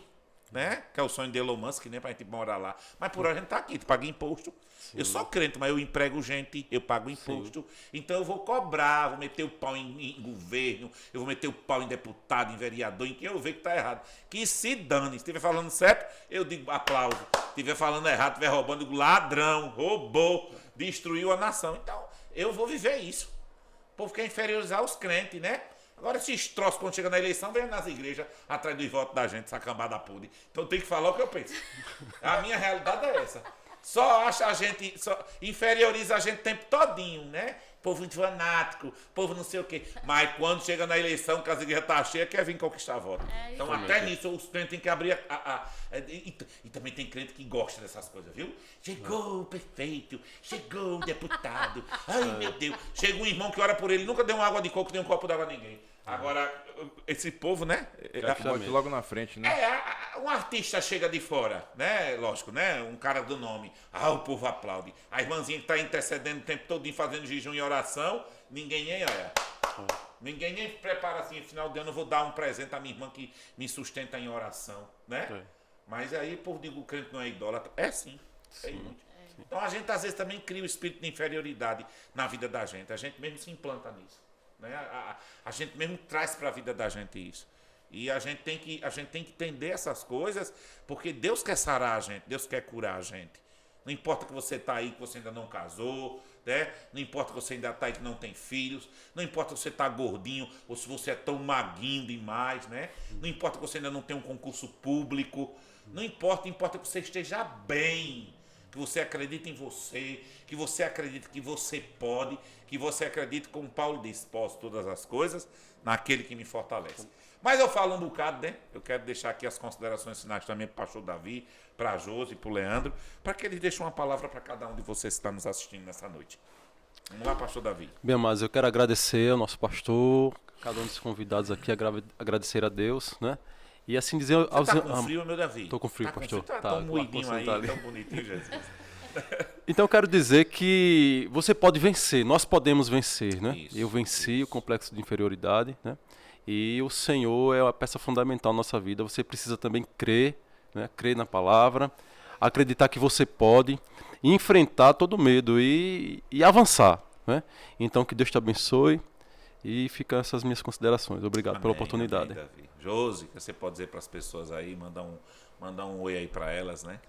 Speaker 1: né? Que é o sonho de Elon Musk, né? Pra gente morar lá. Mas por hora a gente tá aqui, tu paga imposto. Sim. Eu sou crente, mas eu emprego gente, eu pago imposto. Sim. Então eu vou cobrar, vou meter o pau em governo, eu vou meter o pau em deputado, em vereador, em quem eu ver que tá errado. Que se dane. Se estiver falando certo, eu digo aplauso. Se estiver falando errado, estiver roubando, eu digo ladrão, roubou, destruiu a nação. Então eu vou viver isso. O povo quer inferiorizar os crentes, né? Agora esses troços, quando chega na eleição, vem nas igrejas atrás dos votos da gente, essa cambada podre. Então eu tenho que falar o que eu penso. A minha realidade é essa. Só acha a gente, só inferioriza a gente o tempo todinho, né? Povo fanático, povo não sei o quê. Mas quando chega na eleição, que as igrejas estão cheias, quer vir conquistar voto. Então até nisso os crentes têm que abrir e também tem crente que gosta dessas coisas, viu? Chegou o prefeito, chegou o deputado. Ai, meu Deus. Chega um irmão que ora por ele, nunca deu uma água de coco, nem um copo d'água a ninguém. Agora, esse povo, né?
Speaker 4: Bote logo na frente, né?
Speaker 1: Um artista chega de fora, né? Lógico, né? Um cara do nome. O povo aplaude. A irmãzinha que está intercedendo o tempo todo, fazendo jejum e oração, ninguém nem olha. Ninguém nem prepara assim, no final de ano eu vou dar um presente à minha irmã que me sustenta em oração, né? Mas aí o povo diz que o crente não é idólatra. É sim. É muito. Então a gente às vezes também cria o espírito de inferioridade na vida da gente. A gente mesmo se implanta nisso. Né? A gente mesmo traz para a vida da gente isso. E a gente tem que entender essas coisas, porque Deus quer sarar a gente, Deus quer curar a gente. Não importa que você está aí, que você ainda não casou, né? Não importa que você ainda está aí, que não tem filhos, não importa que você está gordinho, ou se você é tão maguinho demais, né? Não importa que você ainda não tem um concurso público, não importa, importa que você esteja bem, que você acredite em você, que você acredite que você pode, que você acredite, como Paulo diz, posso todas as coisas naquele que me fortalece. Mas eu falo um bocado, né? Eu quero deixar aqui as considerações finais também para o pastor Davi, para a Josi e para o Leandro, para que eles deixem uma palavra para cada um de vocês que está nos assistindo nessa noite. Vamos lá, pastor Davi.
Speaker 2: Bem, amados, eu quero agradecer ao nosso pastor, cada um dos convidados aqui, agradecer a Deus, né? E assim dizer aos...
Speaker 1: Você tá com frio, meu Davi?
Speaker 2: Tô com frio, pastor.
Speaker 1: Tá tão moidinho aí, tão bonitinho, Jesus.
Speaker 2: Então eu quero dizer que você pode vencer, nós podemos vencer, né?
Speaker 1: Isso,
Speaker 2: eu venci o complexo de inferioridade, né? E o Senhor é a peça fundamental na nossa vida. Você precisa também crer, né? Crer na palavra, acreditar que você pode enfrentar todo medo e avançar, né? Então que Deus te abençoe e ficam essas minhas considerações. Obrigado pela oportunidade.
Speaker 1: Amém, Davi. Josi, você pode dizer para as pessoas aí, mandar um oi aí para elas, né?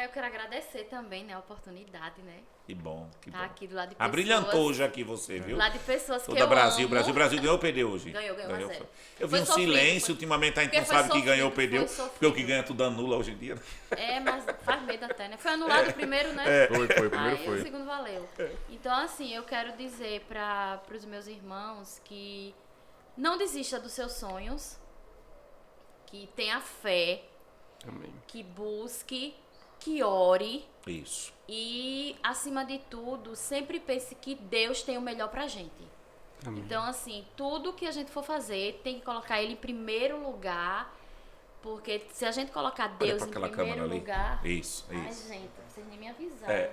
Speaker 3: Eu quero agradecer também, né, a oportunidade, né?
Speaker 1: Que bom, que bom.
Speaker 3: Aqui do lado de pessoas.
Speaker 1: Abrilhantou hoje aqui você, viu?
Speaker 3: Do lado de pessoas que
Speaker 1: Toda
Speaker 3: eu
Speaker 1: Brasil,
Speaker 3: amo.
Speaker 1: Brasil ganhou ou perdeu hoje?
Speaker 3: Ganhou 1-0.
Speaker 1: Eu vi
Speaker 3: Foi
Speaker 1: um
Speaker 3: sofrido,
Speaker 1: silêncio,
Speaker 3: foi.
Speaker 1: ultimamente a gente
Speaker 3: Porque
Speaker 1: não
Speaker 3: foi
Speaker 1: sabe que
Speaker 3: sofrido,
Speaker 1: ganhou ou perdeu,
Speaker 3: foi
Speaker 1: porque o que ganha tudo anula hoje em dia.
Speaker 3: Mas faz medo até, né? Foi anulado o primeiro, né?
Speaker 4: Foi, primeiro
Speaker 3: Aí
Speaker 4: foi.
Speaker 3: o segundo valeu. Então, assim, eu quero dizer para os meus irmãos que não desista dos seus sonhos, que tenha fé,
Speaker 2: Amém.
Speaker 3: que busque, que ore
Speaker 1: Isso.
Speaker 3: e, acima de tudo, sempre pense que Deus tem o melhor pra gente.
Speaker 2: Amém.
Speaker 3: Então, assim, tudo que a gente for fazer tem que colocar Ele em primeiro lugar, porque se a gente colocar Deus
Speaker 1: pra
Speaker 3: em
Speaker 1: aquela
Speaker 3: primeiro
Speaker 1: câmera ali.
Speaker 3: lugar...
Speaker 1: Isso,
Speaker 3: Ai,
Speaker 1: isso.
Speaker 3: gente, vocês nem me avisaram.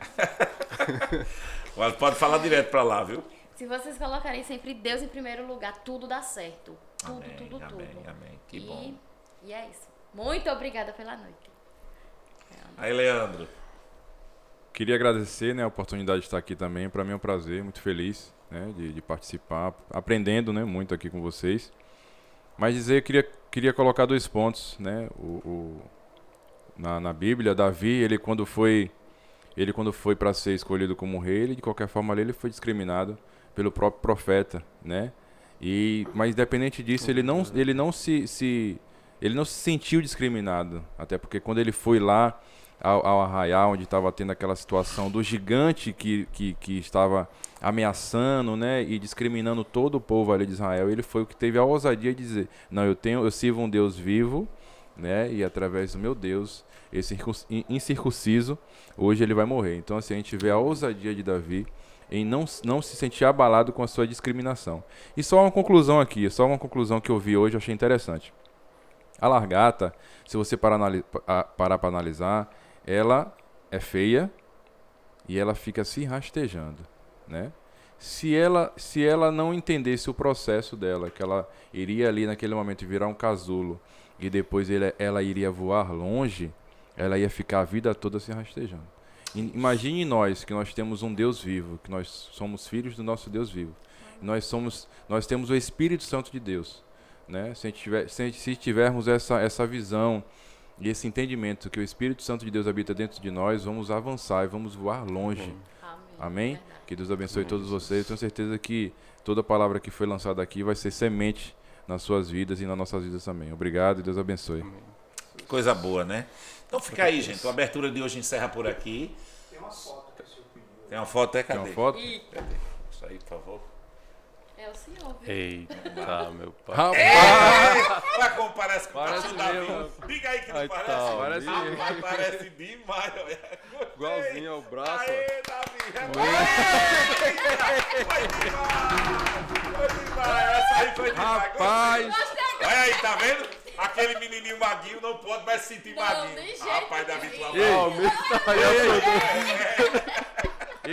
Speaker 1: Mas pode falar direto para lá, viu?
Speaker 3: Se vocês colocarem sempre Deus em primeiro lugar, tudo dá certo. Tudo,
Speaker 1: Amém,
Speaker 3: tudo,
Speaker 1: amém,
Speaker 3: tudo.
Speaker 1: amém. Que bom.
Speaker 3: E é isso. Muito obrigada pela noite.
Speaker 1: Aí, Leandro.
Speaker 4: Queria agradecer, né, a oportunidade de estar aqui também. Para mim é um prazer, muito feliz, né, de participar, aprendendo, né, muito aqui com vocês. Mas dizer, queria colocar 2 pontos, né, na Bíblia, Davi, ele quando foi para ser escolhido como rei, ele de qualquer forma ele foi discriminado pelo próprio profeta, né? Mas independente disso, ele não se sentiu discriminado, até porque quando ele foi lá ao arraial, onde estava tendo aquela situação do gigante que estava ameaçando, né, e discriminando todo o povo ali de Israel, ele foi o que teve a ousadia de dizer: não, eu sirvo um Deus vivo, né, e através do meu Deus, esse incircunciso, hoje ele vai morrer. Então, assim, a gente vê a ousadia de Davi em não se sentir abalado com a sua discriminação. E só uma conclusão aqui, só uma conclusão que eu vi hoje, eu achei interessante. A largata, se você parar para analisar, ela é feia e ela fica se rastejando, né? Se ela não entendesse o processo dela, que ela iria ali naquele momento virar um casulo e depois ela iria voar longe, ela ia ficar a vida toda se rastejando. Imagine nós, que nós temos um Deus vivo, que nós somos filhos do nosso Deus vivo. Nós temos o Espírito Santo de Deus, né? Se tivermos essa visão e esse entendimento que o Espírito Santo de Deus habita dentro de nós, vamos avançar e vamos voar longe. Amém? Que Deus abençoe todos vocês. Eu tenho certeza que toda palavra que foi lançada aqui vai ser semente nas suas vidas e nas nossas vidas também. Obrigado e Deus abençoe.
Speaker 1: Coisa boa, né? Então fica aí, gente. A abertura de hoje encerra por aqui. Tem uma foto que o senhor pediu. Tem uma foto, é? Cadê?
Speaker 4: Tem uma foto?
Speaker 1: Cadê? Isso aí, por favor.
Speaker 3: É o senhor, viu?
Speaker 2: Eita, meu pai.
Speaker 4: Rapaz!
Speaker 1: Olha como parece que
Speaker 4: Parece
Speaker 1: o Davi.
Speaker 4: mesmo.
Speaker 1: Diga aí que não
Speaker 2: Ai,
Speaker 1: parece.
Speaker 2: tá,
Speaker 4: parece
Speaker 1: Rapaz, parece demais. Olha. Gostei.
Speaker 2: Igualzinho ao braço.
Speaker 1: Aê, Davi. Foi demais. Foi demais. Essa aí foi demais.
Speaker 4: Rapaz!
Speaker 1: Olha aí, tá vendo? Aquele menininho maguinho não pode mais se sentir
Speaker 3: Não,
Speaker 1: maguinho.
Speaker 3: de jeito
Speaker 1: Rapaz, Davi,
Speaker 3: nenhum.
Speaker 1: tua
Speaker 2: Ei,
Speaker 1: mão.
Speaker 2: o meu tá aí,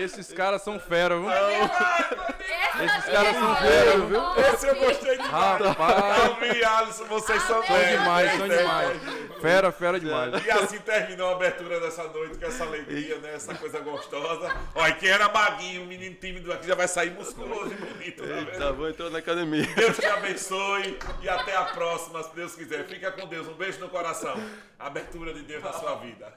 Speaker 4: Esses caras são fera, viu?
Speaker 3: Esses
Speaker 4: caras são fera, viu?
Speaker 1: Esse eu gostei demais.
Speaker 4: Rapaz!
Speaker 1: Davi e Alisson, vocês são
Speaker 4: São
Speaker 1: fera.
Speaker 4: demais, são demais. Fera demais.
Speaker 1: E assim terminou a abertura dessa noite com essa alegria, né? Essa coisa gostosa. Olha, quem era maguinho, um menino tímido aqui já vai sair musculoso e bonito. Tá vendo?
Speaker 2: Tá bom, entrou na academia.
Speaker 1: Deus te abençoe e até a próxima, se Deus quiser. Fica com Deus. Um beijo no coração. Abertura de Deus na sua vida.